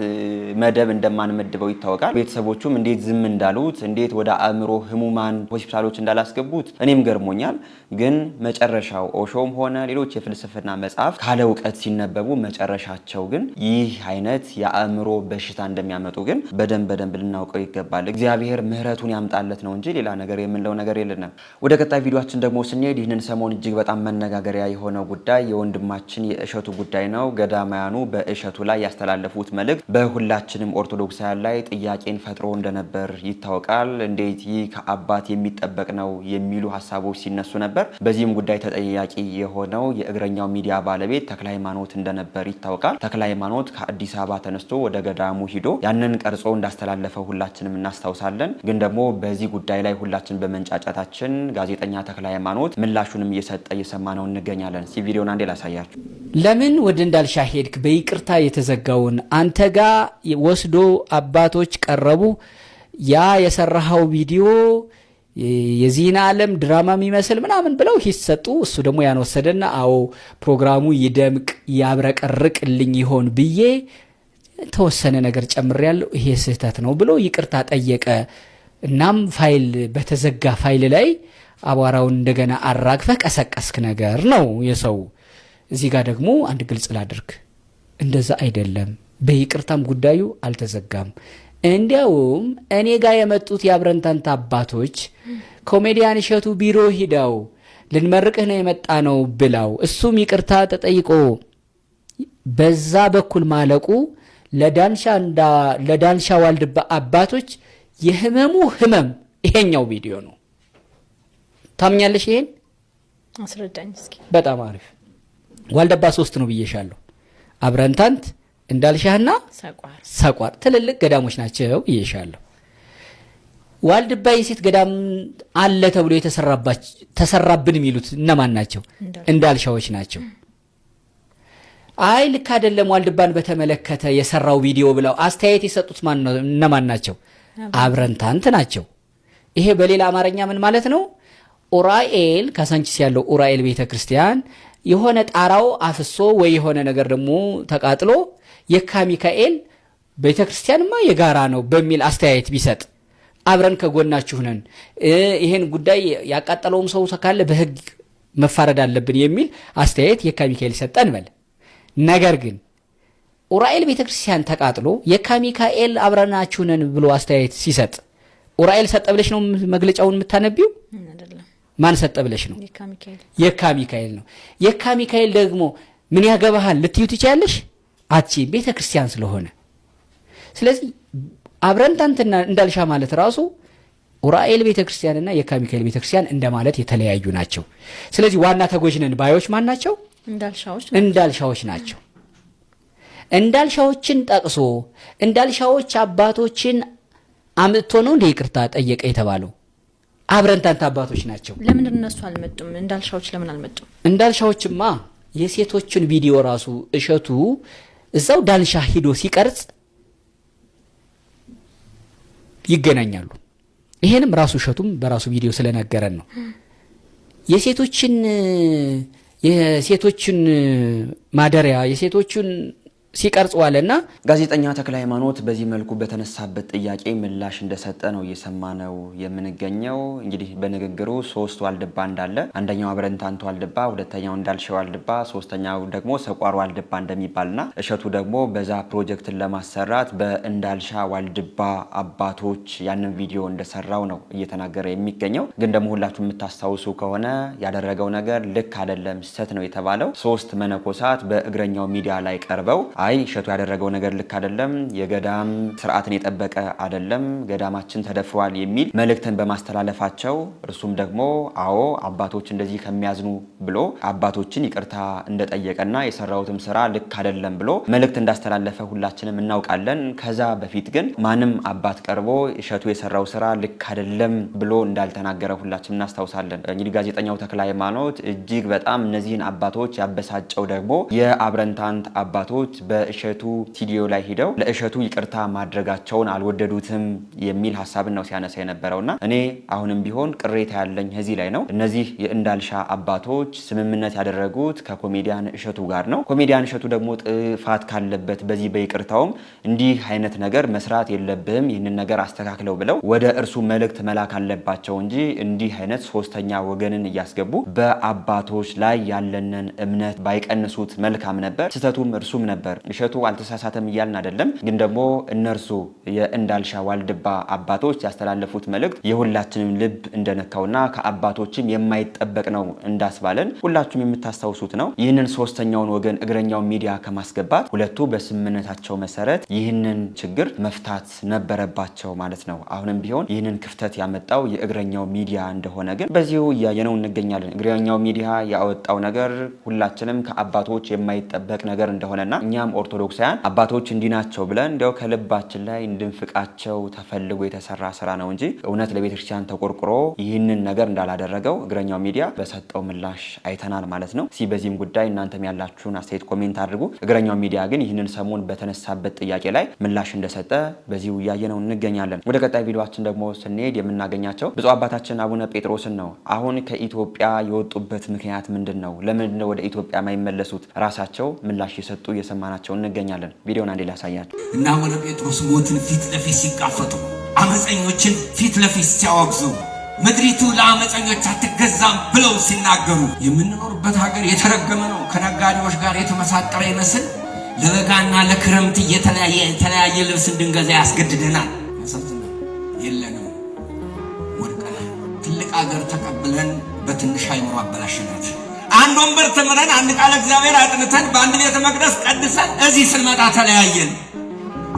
[SPEAKER 1] መደብ እንደማንመድበው ይታወቃል። ቤተሰቦቹም እንዴት ዝም እንዳሉት፣ እንዴት ወደ አእምሮ ህሙማን ሆስፒታሎች እንዳላስገቡት እኔም ገርሞኛል። ግን መጨረሻው ኦሾም ሆነ ሌሎች የፍልስፍና መጽሐፍ ካለ እውቀት ሲነበቡ መጨረሻቸው ግን ይህ አይነት የአእምሮ በሽታ እንደሚያመጡ ግን በደንብ ልናውቀው ይገባል። እግዚአብሔር ምህረቱን ያምጣለት ነው እንጂ ሌላ ነገር የምንለው ነገር የለንም። ወደ ቀጣይ ቪዲዮአችን ደግሞ ስንሄድ ይህንን ሰሞን እጅግ በጣም መነጋገሪያ የሆነው ጉዳይ የወንድማችን የእሸቱ ጉዳይ ነው። ገዳማያኑ በእሸቱ ላይ ያስተላለፉት መልእክት በሁላችንም ኦርቶዶክሳውያን ላይ ጥያቄን ፈጥሮ እንደነበር ይታወቃል። እንዴት ይህ ከአባት የሚጠበቅ ነው የሚሉ ሀሳቦች ሲነሱ ነበር። በዚህም ጉዳይ ተጠያቂ የሆነው የእግረኛው ሚዲያ ባለቤት ተክለ ሃይማኖት እንደነበር ይታወቃል። ተክለ ሃይማኖት ከአዲስ አበባ ተነስቶ ወደ ገዳሙ ሂዶ ያንን ቀርጾ እንዳስተላለፈው ሁላችንም እናስታውሳለን። ግን ደግሞ በዚህ ጉዳይ ላይ ሁላችን በመንጫጫታችን ጋዜጠኛ ተክለ ሃይማኖት ምላሹንም እየሰጠ እየሰማነው እንገኛለን። ሲ ቪዲዮን አንዴ ላሳያችሁ።
[SPEAKER 14] ለምን ወደ እንዳልሻ ሄድክ? በይቅርታ የተዘጋውን አንተ ጋር ወስዶ አባቶች ቀረቡ። ያ የሰራኸው ቪዲዮ የዚህን ዓለም ድራማ የሚመስል ምናምን ብለው ሂስ ሰጡ። እሱ ደግሞ ያን ወሰደና አዎ ፕሮግራሙ ይደምቅ ያብረቀርቅልኝ ይሆን ብዬ ተወሰነ ነገር ጨምሬያለሁ፣ ይሄ ስህተት ነው ብሎ ይቅርታ ጠየቀ። እናም ፋይል በተዘጋ ፋይል ላይ አቧራውን እንደገና አራግፈህ ቀሰቀስክ ነገር ነው የሰው። እዚህ ጋር ደግሞ አንድ ግልጽ ላድርግ፣ እንደዛ አይደለም። በይቅርታም ጉዳዩ አልተዘጋም። እንዲያውም እኔ ጋር የመጡት የአብረንታንታ አባቶች ኮሜዲያን እሸቱ ቢሮ ሂደው ልንመርቅህ ነው የመጣ ነው ብለው እሱም ይቅርታ ተጠይቆ በዛ በኩል ማለቁ ለዳንሻ ዋልድባ አባቶች የህመሙ ህመም ይሄኛው ቪዲዮ ነው። ታምኛለሽ? ይሄን
[SPEAKER 15] አስረዳኝ እስኪ።
[SPEAKER 14] በጣም አሪፍ። ዋልድባ 3 ነው ብዬሻለሁ። አብረንታንት፣ እንዳልሻህና ሰቋር ትልልቅ ገዳሞች ናቸው ብዬሻለሁ። ዋልድባ የሴት ገዳም አለ ተብሎ ተሰራብን የሚሉት እነማን ናቸው? እንዳልሻዎች ናቸው። አይ ልክ አይደለም ዋልድባን በተመለከተ የሰራው ቪዲዮ ብለው አስተያየት የሰጡት እነማን ናቸው? አብረንታንት ናቸው። ይሄ በሌላ አማርኛ ምን ማለት ነው? ኡራኤል ካሳንቺስ ያለው ኡራኤል ቤተክርስቲያን የሆነ ጣራው አፍሶ ወይ የሆነ ነገር ደግሞ ተቃጥሎ የካ ሚካኤል ቤተክርስቲያንማ የጋራ ነው በሚል አስተያየት ቢሰጥ አብረን ከጎናችሁ ነን፣ ይሄን ጉዳይ ያቃጠለውም ሰው ካለ በህግ መፋረድ አለብን የሚል አስተያየት የካ ሚካኤል ሰጠን በል። ነገር ግን ኡራኤል ቤተክርስቲያን ተቃጥሎ የካ ሚካኤል አብረናችሁ ነን ብሎ አስተያየት ሲሰጥ ኡራኤል ሰጠ ብለሽ ነው መግለጫውን የምታነቢው? ማን ሰጠ ብለሽ ነው? የካ ሚካኤል ነው። የካ ሚካኤል ደግሞ ምን ያገባሃል ልትዩ ትችያለሽ? አቺ ቤተክርስቲያን ስለሆነ። ስለዚህ አብረንታንትና እንዳልሻ ማለት ራሱ ኡራኤል ቤተክርስቲያንና የካ ሚካኤል ቤተክርስቲያን እንደማለት የተለያዩ ናቸው። ስለዚህ ዋና ተጎጅነን ባዮች ማን ናቸው? እንዳልሻዎች ናቸው። እንዳልሻዎችን ጠቅሶ እንዳልሻዎች አባቶችን አምጥቶ ነው እንደ ይቅርታ ጠየቀ የተባለው። አብረንታንት አባቶች ናቸው።
[SPEAKER 15] ለምን እነሱ አልመጡም? እንዳልሻዎች ለምን አልመጡም?
[SPEAKER 14] እንዳልሻዎችማ የሴቶችን ቪዲዮ ራሱ እሸቱ እዛው ዳልሻ ሂዶ ሲቀርጽ ይገናኛሉ። ይሄንም ራሱ እሸቱም በራሱ ቪዲዮ ስለነገረን ነው። የሴቶችን ማደሪያ የሴቶችን ሲቀርጽ ዋለና
[SPEAKER 1] ጋዜጠኛ ተክለ ሃይማኖት በዚህ መልኩ በተነሳበት ጥያቄ ምላሽ እንደሰጠ ነው እየሰማነው የምንገኘው። እንግዲህ በንግግሩ 3 ዋልድባ እንዳለ፣ አንደኛው አብረንታንት ዋልድባ፣ ሁለተኛው እንዳልሻው ዋልድባ፣ ሶስተኛው ደግሞ ሰቋር ዋልድባ እንደሚባልና እሸቱ ደግሞ በዛ ፕሮጀክትን ለማሰራት በእንዳልሻ ዋልድባ አባቶች ያንን ቪዲዮ እንደሰራው ነው እየተናገረ የሚገኘው። ግን ደግሞ ሁላችሁ የምታስታውሱ ከሆነ ያደረገው ነገር ልክ አይደለም፣ ስህተት ነው የተባለው 3 መነኮሳት በእግረኛው ሚዲያ ላይ ቀርበው አይ እሸቱ ያደረገው ነገር ልክ አይደለም፣ የገዳም ስርዓትን የጠበቀ አይደለም፣ ገዳማችን ተደፍሯል የሚል መልእክትን በማስተላለፋቸው እርሱም ደግሞ አዎ አባቶች እንደዚህ ከሚያዝኑ ብሎ አባቶችን ይቅርታ እንደጠየቀና የሰራውትም ስራ ልክ አይደለም ብሎ መልእክት እንዳስተላለፈ ሁላችንም እናውቃለን። ከዛ በፊት ግን ማንም አባት ቀርቦ እሸቱ የሰራው ስራ ልክ አይደለም ብሎ እንዳልተናገረ ሁላችንም እናስታውሳለን። እንግዲህ ጋዜጠኛው ተክለ ሃይማኖት እጅግ በጣም እነዚህን አባቶች ያበሳጨው ደግሞ የአብረንታንት አባቶች በእሸቱ ስቱዲዮ ላይ ሄደው ለእሸቱ ይቅርታ ማድረጋቸውን አልወደዱትም የሚል ሐሳብን ነው ሲያነሳ የነበረውና እኔ አሁንም ቢሆን ቅሬታ ያለኝ እዚህ ላይ ነው። እነዚህ የእንዳልሻ አባቶች ስምምነት ያደረጉት ከኮሜዲያን እሸቱ ጋር ነው። ኮሜዲያን እሸቱ ደግሞ ጥፋት ካለበት በዚህ በይቅርታውም እንዲህ አይነት ነገር መስራት የለብህም ይህንን ነገር አስተካክለው ብለው ወደ እርሱ መልእክት መላክ አለባቸው እንጂ እንዲህ አይነት ሶስተኛ ወገንን እያስገቡ በአባቶች ላይ ያለንን እምነት ባይቀንሱት መልካም ነበር። ስህተቱም እርሱም ነበር። እሸቱ አልተሳሳተም እያልን አይደለም። ግን ደግሞ እነርሱ የእንዳልሻ ዋልድባ አባቶች ያስተላለፉት መልእክት የሁላችንም ልብ እንደነካውና ከአባቶችም የማይጠበቅ ነው እንዳስባለን ሁላችሁም የምታስታውሱት ነው። ይህንን ሶስተኛውን ወገን እግረኛው ሚዲያ ከማስገባት ሁለቱ በስምምነታቸው መሰረት ይህንን ችግር መፍታት ነበረባቸው ማለት ነው። አሁንም ቢሆን ይህንን ክፍተት ያመጣው የእግረኛው ሚዲያ እንደሆነ ግን በዚሁ እያየነው እንገኛለን። እግረኛው ሚዲያ ያወጣው ነገር ሁላችንም ከአባቶች የማይጠበቅ ነገር እንደሆነና እኛም ኦርቶዶክሳውያን አባቶች እንዲናቸው ብለን እንዲያው ከልባችን ላይ እንድንፍቃቸው ተፈልጎ የተሰራ ስራ ነው እንጂ እውነት ለቤተክርስቲያን ተቆርቆሮ ይህንን ነገር እንዳላደረገው እግረኛው ሚዲያ በሰጠው ምላሽ አይተናል ማለት ነው። እስኪ በዚህም ጉዳይ እናንተም ያላችሁን አስተያየት ኮሜንት አድርጉ። እግረኛው ሚዲያ ግን ይህንን ሰሞን በተነሳበት ጥያቄ ላይ ምላሽ እንደሰጠ በዚሁ እያየነው እንገኛለን። ወደ ቀጣይ ቪዲዮአችን ደግሞ ስንሄድ የምናገኛቸው ብፁዕ አባታችን አቡነ ጴጥሮስን ነው። አሁን ከኢትዮጵያ የወጡበት ምክንያት ምንድን ነው? ለምንድን ነው ወደ ኢትዮጵያ የማይመለሱት? ራሳቸው ምላሽ የሰጡ እየሰማናቸው እንገኛለን። ቪዲዮን አንዴ ላሳያችሁ።
[SPEAKER 16] እና አቡነ ጴጥሮስ ሞትን ፊት ለፊት ሲጋፈጡ፣ አመፀኞችን ፊት ለፊት ሲያወግዙ፣ ምድሪቱ ለአመፀኞች አትገዛም ብለው ሲናገሩ፣ የምንኖርበት ሀገር የተረገመ ነው ከነጋዴዎች ጋር የተመሳጠረ ይመስል ለበጋና ለክረምት የተለያየ ልብስ እንድንገዛ ያስገድደናል። ያሳዝናል። የለንም፣ ወድቀናል። ትልቅ ሀገር ተቀብለን በትንሽ አይምሮ አበላሽናት። አንድ ወንበር ተምረን አንድ ቃል እግዚአብሔር አጥንተን በአንድ ቤተ መቅደስ ቀድሰን እዚህ ስንመጣ ተለያየን።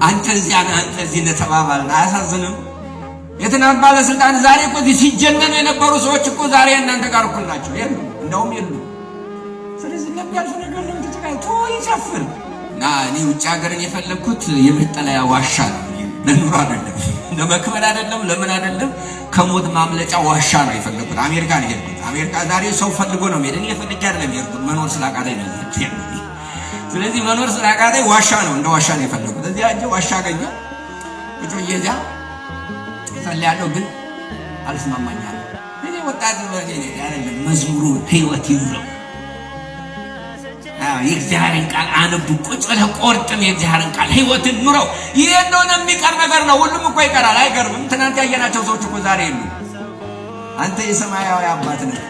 [SPEAKER 16] አንተ እዚያ ነህ አንተ እዚህ እንደተባባልን አያሳዝንም? የትናንት ባለስልጣን ዛሬ እኮ ሲጀነኑ የነበሩ ሰዎች እኮ ዛሬ እናንተ ጋር እኩል ናቸው። የሉ እንደውም የሉ። ስለዚህ ለሚያልፍ ነገር ለምትጠቃይ ይጨፍር እና እኔ ውጭ ሀገርን የፈለግኩት የመጠለያ ዋሻ ነው፣ ለኑሮ አይደለም፣ ለመክበር አይደለም፣ ለምን አይደለም፣ ከሞት ማምለጫ ዋሻ ነው የፈለግኩት። አሜሪካ ነው የሄድኩት። አሜሪካ ዛሬ ሰው ፈልጎ ነው የሚሄድ። እኔ ፈልጌ አይደለም የሄድኩት፣ መኖር ስላቃተኝ ነው የሄድኩት። ስለዚህ መኖር ስላቃተኝ ዋሻ ነው እንደ ዋሻ ነው የፈለግኩት። እዚያ እጄ ዋሻ አገኘሁ። ቁጭ ብዬ እዚያ ጸልያለሁ፣ ግን አልስማማኛል። እኔ ወጣት አይደለም፣ መዝሙሩ ህይወት ይኑረው። የእግዚአብሔርን ቃል አንቡ፣ ቁጭ ብለህ ቆርጥም የእግዚአብሔርን ቃል ህይወትን ኑረው። ይሄ እንደሆነ የሚቀር ነገር ነው። ሁሉም እኮ ይቀራል፣ አይቀርም። ትናንት ያየናቸው ሰዎች እኮ ዛሬ የሉ። አንተ የሰማያዊ አባት ነህ።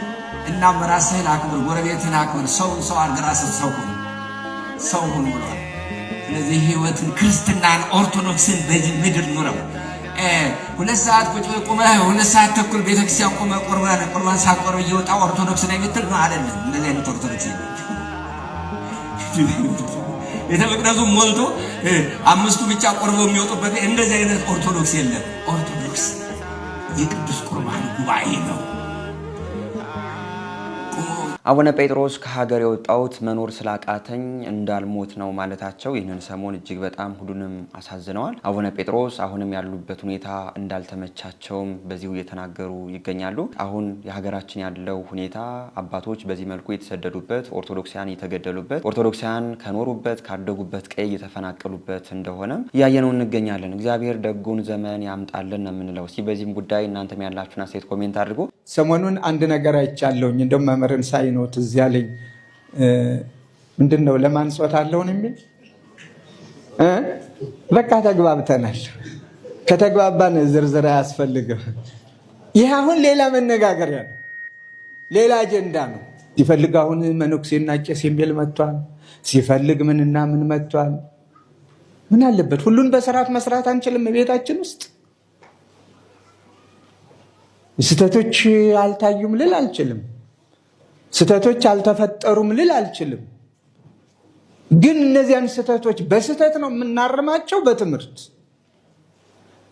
[SPEAKER 16] እናም ራስህን አክብር፣ ጎረቤትህን አክብር፣ ሰውን ሰው አድርገህ ራስህ ሰው ሁን ብሏል። ስለዚህ ህይወትን፣ ክርስትናን፣ ኦርቶዶክስን በዚህ ምድር ኑረው። 2 ሰዓት ቁጭ ቁመህ 2 ሰዓት ተኩል ቤተክርስቲያን ቁመህ ቁርባን ሳቆርብ እየወጣ ኦርቶዶክስ ነው የምትል ነው አይደለም። እንደዚህ አይነት ኦርቶዶክስ ቤተ መቅደሱ ሞልቶ አምስቱ ብቻ ቆርበው የሚወጡበት እንደዚህ አይነት ኦርቶዶክስ የለም። ኦርቶዶክስ የቅዱስ ቁርባን ጉባኤ ነው።
[SPEAKER 1] አቡነ ጴጥሮስ ከሀገር የወጣሁት መኖር ስላቃተኝ እንዳልሞት ነው ማለታቸው ይህንን ሰሞን እጅግ በጣም ሁሉንም አሳዝነዋል። አቡነ ጴጥሮስ አሁንም ያሉበት ሁኔታ እንዳልተመቻቸውም በዚሁ እየተናገሩ ይገኛሉ። አሁን የሀገራችን ያለው ሁኔታ አባቶች በዚህ መልኩ የተሰደዱበት፣ ኦርቶዶክሳውያን የተገደሉበት፣ ኦርቶዶክሳውያን ከኖሩበት ካደጉበት ቀይ የተፈናቀሉበት እንደሆነ እያየነው እንገኛለን። እግዚአብሔር ደጉን ዘመን ያምጣልን ነው የምንለው። እስኪ በዚህም ጉዳይ እናንተም ያላችሁን አስተያየት ኮሜንት አድርጉ።
[SPEAKER 17] ሰሞኑን አንድ ነገር አይቻለሁኝ እንደውም መምህርን ሳይኖት እዚያ ላይ ምንድነው ለማንጾት አለውን የሚል በቃ ተግባብተናል። ከተግባባን ዝርዝር አያስፈልግም። ይህ አሁን ሌላ መነጋገሪያ ነው፣ ሌላ አጀንዳ ነው። ሲፈልግ አሁን መነኩሴና ቄስ የሚል መጥቷል። ሲፈልግ ምንና ምን መጥቷል። ምን አለበት? ሁሉን በስርዓት መስራት አንችልም? ቤታችን ውስጥ ስህተቶች አልታዩም ልል አልችልም። ስህተቶች አልተፈጠሩም ልል አልችልም። ግን እነዚያን ስህተቶች በስህተት ነው የምናርማቸው በትምህርት።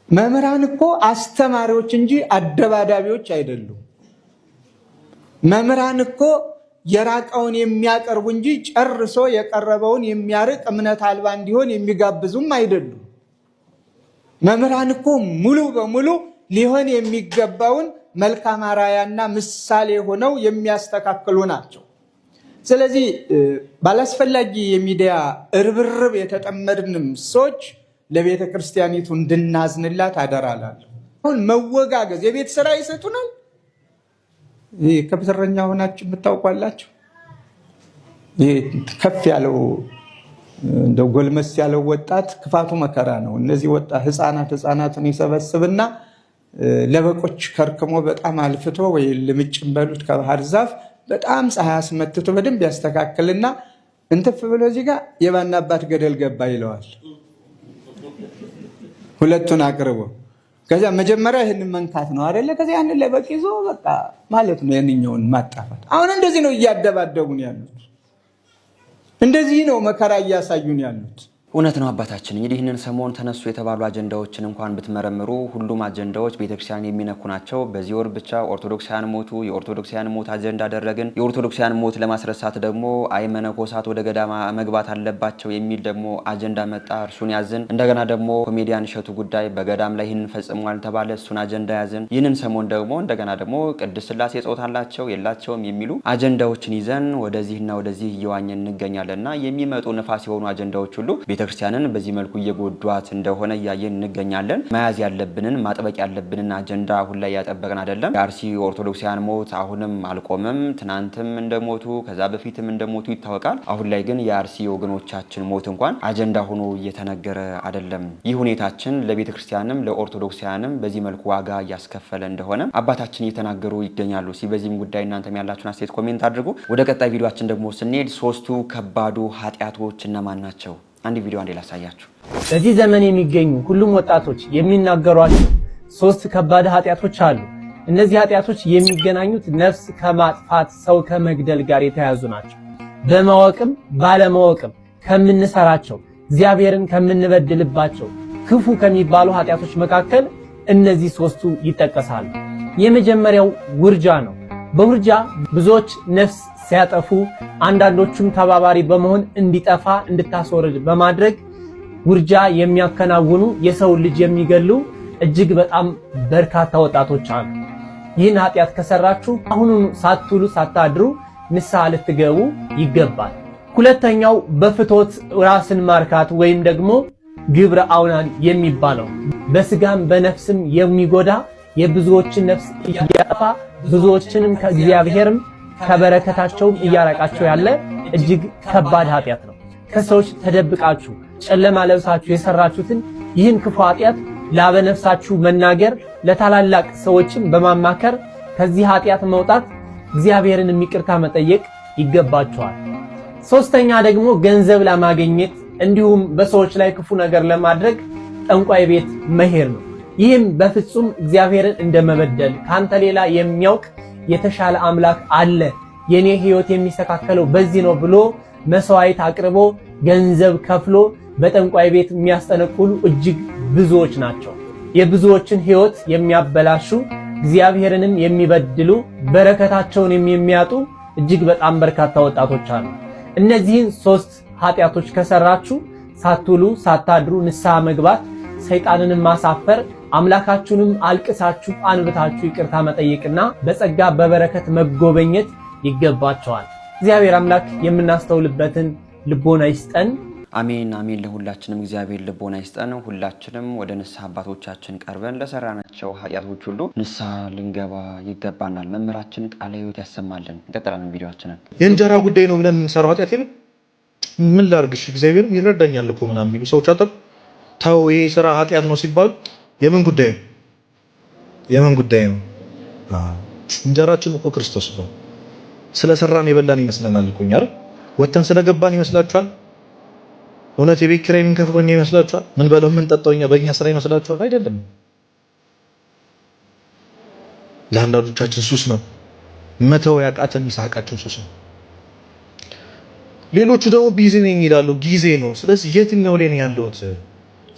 [SPEAKER 17] መምህራን እኮ አስተማሪዎች እንጂ አደባዳቢዎች አይደሉም። መምህራን እኮ የራቀውን የሚያቀርቡ እንጂ ጨርሶ የቀረበውን የሚያርቅ እምነት አልባ እንዲሆን የሚጋብዙም አይደሉም። መምህራን እኮ ሙሉ በሙሉ ሊሆን የሚገባውን መልካም አርአያና ምሳሌ ሆነው የሚያስተካክሉ ናቸው። ስለዚህ ባላስፈላጊ የሚዲያ እርብርብ የተጠመድንም ሰዎች ለቤተ ክርስቲያኒቱ እንድናዝንላት አደራላለሁ። አሁን መወጋገዝ የቤት ስራ ይሰጡናል። ከብትረኛ ሆናችሁ የምታውቋላችሁ ከፍ ያለው እንደው ጎልመስ ያለው ወጣት ክፋቱ መከራ ነው። እነዚህ ህፃናትን ይሰበስብና ለበቆች ከርክሞ በጣም አልፍቶ ወይ ልምጭም በሉት ከባህር ዛፍ በጣም ፀሐይ አስመትቶ በደንብ ያስተካክልና እንትፍ ብሎ እዚህ ጋር የባና አባት ገደል ገባ ይለዋል። ሁለቱን አቅርቦ ከዚያ መጀመሪያ ይህንን መንካት ነው አይደለ? ከዚያ ያንን ለበቅ ይዞ በቃ ማለት ነው ያንኛውን ማጣፋት። አሁን እንደዚህ ነው እያደባደቡን ያሉት። እንደዚህ ነው መከራ እያሳዩን ያሉት።
[SPEAKER 1] እውነት ነው አባታችን። እንግዲህ ይህንን ሰሞን ተነሱ የተባሉ አጀንዳዎችን እንኳን ብትመረምሩ ሁሉም አጀንዳዎች ቤተክርስቲያን የሚነኩ ናቸው። በዚህ ወር ብቻ ኦርቶዶክሳውያን ሞቱ፣ የኦርቶዶክሳውያን ሞት አጀንዳ አደረግን። የኦርቶዶክሳውያን ሞት ለማስረሳት ደግሞ አይ መነኮሳት ወደ ገዳማ መግባት አለባቸው የሚል ደግሞ አጀንዳ መጣ፣ እርሱን ያዝን። እንደገና ደግሞ ኮሜዲያን እሸቱ ጉዳይ በገዳም ላይ ይህንን ፈጽሟል ተባለ፣ እሱን አጀንዳ ያዝን። ይህንን ሰሞን ደግሞ እንደገና ደግሞ ቅድስት ሥላሴ ጾታ አላቸው የላቸውም የሚሉ አጀንዳዎችን ይዘን ወደዚህና ወደዚህ እየዋኘን እንገኛለንና የሚመጡ ነፋስ የሆኑ አጀንዳዎች ሁሉ ቤተክርስቲያንን በዚህ መልኩ እየጎዷት እንደሆነ እያየን እንገኛለን። መያዝ ያለብንን ማጥበቅ ያለብንን አጀንዳ አሁን ላይ ያጠበቅን አይደለም። የአርሲ ኦርቶዶክሳውያን ሞት አሁንም አልቆመም። ትናንትም እንደሞቱ ከዛ በፊትም እንደሞቱ ይታወቃል። አሁን ላይ ግን የአርሲ ወገኖቻችን ሞት እንኳን አጀንዳ ሆኖ እየተነገረ አይደለም። ይህ ሁኔታችን ለቤተክርስቲያንም ለኦርቶዶክሳውያንም በዚህ መልኩ ዋጋ እያስከፈለ እንደሆነ አባታችን እየተናገሩ ይገኛሉ። በዚህም ጉዳይ እናንተም ያላችሁን አስተያየት ኮሜንት አድርጉ። ወደ ቀጣይ ቪዲዮአችን ደግሞ ስንሄድ ሶስቱ ከባዱ ኃጢአቶች እነማን ናቸው? አንድ ቪዲዮ አንዴ ላሳያችሁ።
[SPEAKER 18] በዚህ ዘመን የሚገኙ ሁሉም ወጣቶች የሚናገሯቸው ሶስት ከባድ ኃጢአቶች አሉ። እነዚህ ኃጢአቶች የሚገናኙት ነፍስ ከማጥፋት ሰው ከመግደል ጋር የተያያዙ ናቸው። በማወቅም ባለማወቅም ከምንሰራቸው እግዚአብሔርን ከምንበድልባቸው ክፉ ከሚባሉ ኃጢአቶች መካከል እነዚህ ሶስቱ ይጠቀሳሉ። የመጀመሪያው ውርጃ ነው። በውርጃ ብዙዎች ነፍስ ሲያጠፉ አንዳንዶቹም ተባባሪ በመሆን እንዲጠፋ እንድታስወርድ በማድረግ ውርጃ የሚያከናውኑ የሰው ልጅ የሚገሉ እጅግ በጣም በርካታ ወጣቶች አሉ። ይህን ኃጢአት ከሰራችሁ አሁኑን ሳትውሉ ሳታድሩ ንስሐ ልትገቡ ይገባል። ሁለተኛው በፍቶት ራስን ማርካት ወይም ደግሞ ግብረ አውናን የሚባለው በስጋም በነፍስም የሚጎዳ የብዙዎችን ነፍስ እያጠፋ ብዙዎችንም ከእግዚአብሔርም ከበረከታቸውም እያራቃቸው ያለ እጅግ ከባድ ኃጢአት ነው። ከሰዎች ተደብቃችሁ ጨለማ ለብሳችሁ የሰራችሁትን ይህን ክፉ ኃጢአት ላበነፍሳችሁ መናገር፣ ለታላላቅ ሰዎችም በማማከር ከዚህ ኃጢአት መውጣት እግዚአብሔርን ይቅርታ መጠየቅ ይገባችኋል። ሶስተኛ ደግሞ ገንዘብ ለማግኘት እንዲሁም በሰዎች ላይ ክፉ ነገር ለማድረግ ጠንቋይ ቤት መሄድ ነው። ይህም በፍጹም እግዚአብሔርን እንደመበደል ካንተ ሌላ የሚያውቅ የተሻለ አምላክ አለ፣ የኔ ህይወት የሚስተካከለው በዚህ ነው ብሎ መስዋዕት አቅርቦ ገንዘብ ከፍሎ በጠንቋይ ቤት የሚያስጠነቁሉ እጅግ ብዙዎች ናቸው። የብዙዎችን ሕይወት የሚያበላሹ እግዚአብሔርንም የሚበድሉ በረከታቸውን የሚያጡ እጅግ በጣም በርካታ ወጣቶች አሉ። እነዚህን 3 ኃጢያቶች ከሰራችሁ ሳትውሉ ሳታድሩ ንስሐ መግባት፣ ሰይጣንንም ማሳፈር፣ አምላካችሁንም አልቅሳችሁ አንብታችሁ ይቅርታ መጠየቅና በጸጋ በበረከት መጎበኘት ይገባቸዋል። እግዚአብሔር አምላክ የምናስተውልበትን ልቦና ይስጠን።
[SPEAKER 1] አሜን አሜን። ለሁላችንም እግዚአብሔር ልቦና ይስጠን። ሁላችንም ወደ ንስሐ አባቶቻችን ቀርበን ለሰራናቸው ኃጢአቶች ሁሉ ንስሐ ልንገባ ይገባናል። መምህራችን ቃለ ሕይወት ያሰማልን። እንቀጥላለን ቪዲዮአችንን።
[SPEAKER 19] የእንጀራ ጉዳይ ነው ብለን የምንሰራው ኃጢአት የለም። ምን ላድርግሽ እግዚአብሔር ይረዳኛል እኮ ምናምን የሚሉ ሰዎች አጠቁ። ተው ይሄ ስራ ኃጢአት ነው ሲባሉ የምን ጉዳይ ነው? የምን ጉዳይ ነው? እንጀራችን እኮ ክርስቶስ ነው። ስለሰራን የበላን ይመስለናል እኮ እኛ ወተን ስለገባን ይመስላችኋል? እውነት የቤት ኪራይ የምንከፍለው እኛ ይመስላችኋል? ምን በለው ምን ጠጣው እኛ በእኛ ስራ ይመስላችኋል? አይደለም። ለአንዳንዶቻችን ሱስ ነው፣ መተው ያቃተን ይሳቃችን ሱስ ነው። ሌሎቹ ደግሞ ቢዚ ነኝ ይላሉ፣ ጊዜ ነው። ስለዚህ የትኛው ላይ ነው ያለሁት?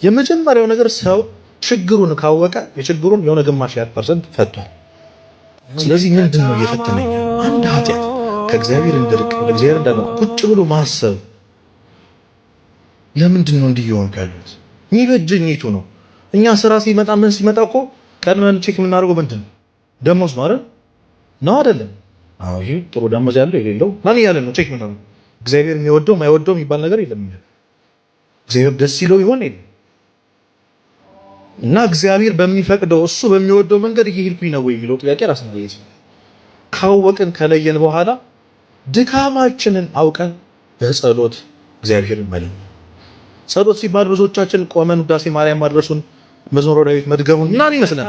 [SPEAKER 19] የመጀመሪያው ነገር ሰው ችግሩን ካወቀ የችግሩን የሆነ ግማሽ % ፈቷል። ስለዚህ ምንድነው እየፈተነኝ? አንድ ኃጢአት ከእግዚአብሔር እንድርቅ ለእግዚአብሔር እንዳለው ቁጭ ብሎ ማሰብ። ለምንድን ነው እንዲህ እየሆንኩ ያለሁት? የሚበጀኝ የቱ ነው? እኛ ስራ ሲመጣ ምን ሲመጣ እኮ ቀድመን ቼክ የምናደርገው ምንድን ነው? ደሞዝ ነው አይደል? ነው አይደለም? አዎ፣ ይሄ ጥሩ ደሞዝ ያለው የሌለው ማን ያለ ነው ቼክ ምናምን። እግዚአብሔር የሚወደው የማይወደው የሚባል ነገር የለም። እግዚአብሔር ደስ ይለው ይሆን የለም እና እግዚአብሔር በሚፈቅደው እሱ በሚወደው መንገድ እየሄድኩኝ ነው ወይ የሚለው ጥያቄ ራስን ነው። ካወቅን ከለየን በኋላ ድካማችንን አውቀን በጸሎት እግዚአብሔርን መለመን። ጸሎት ሲባል ብዙዎቻችን ቆመን ውዳሴ ማርያም ማድረሱን መዝሙረ ዳዊት መድገሙን ምናምን ይመስላል።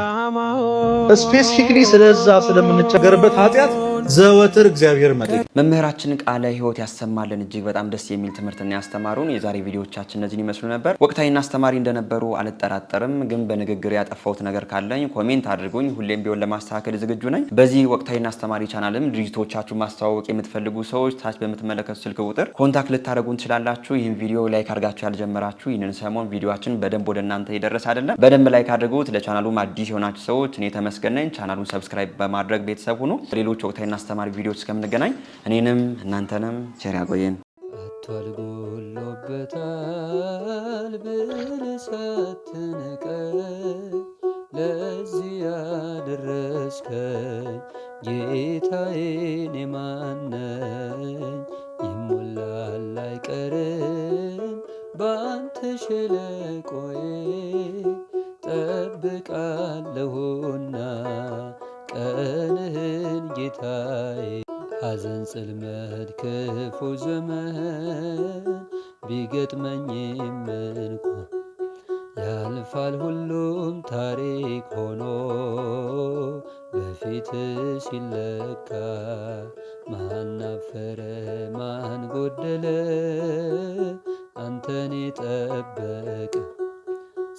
[SPEAKER 19] ስፔሲፊክሊ ስለዛ ስለምንቸገርበት ኃጢአት ዘወትር እግዚአብሔር መጠየቅ።
[SPEAKER 1] መምህራችን ቃለ ሕይወት ያሰማልን። እጅግ በጣም ደስ የሚል ትምህርትና ያስተማሩን የዛሬ ቪዲዮዎቻችን እነዚህን ይመስሉ ነበር። ወቅታዊና አስተማሪ እንደነበሩ አልጠራጠርም። ግን በንግግር ያጠፋሁት ነገር ካለኝ ኮሜንት አድርጉኝ። ሁሌም ቢሆን ለማስተካከል ዝግጁ ነኝ። በዚህ ወቅታዊና አስተማሪ ቻናልም ድርጅቶቻችሁን ማስተዋወቅ የምትፈልጉ ሰዎች ታች በምትመለከቱ ስልክ ቁጥር ኮንታክት ልታደርጉን ትችላላችሁ። ይህን ቪዲዮ ላይክ አድርጋችሁ ያልጀመራችሁ ይህንን ሰሞን ቪዲዮአችን በደንብ ወደ እናንተ የደረሰ አይደለም፣ በደንብ ላይክ አድርጉት። ለቻናሉም አዲስ የሆናችሁ ሰዎች እኔ ተመስገን ነኝ። ቻናሉን ሰብስክራይብ በማድረግ ቤተሰብ ሁኑ። ሌሎች ወቅታዊና አስተማሪ ቪዲዮዎች እስከምንገናኝ እኔንም እናንተንም ቸር ያቆየን።
[SPEAKER 20] አቷል ጎሎበታል ብለህ ሳትንቀኝ ለዚህ ያደረስከኝ ጌታዬ እኔ ማን ነኝ? ይሞላል አይቀርም ባንተ ሸለቆዬ ጠብቃለሁና ቀንህን ጌታዬ። ሐዘን ጽልመት ክፉ ዘመን ቢገጥመኝም እንኳን ያልፋል ሁሉም ታሪክ ሆኖ በፊት ሲለካ ማን አፈረ ማን ጎደለ አንተን የጠበቀ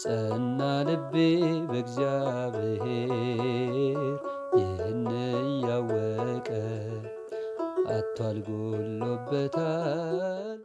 [SPEAKER 20] ጸና ልቤ በእግዚአብሔር ይህን እያወቀ አቷል ጎሎበታል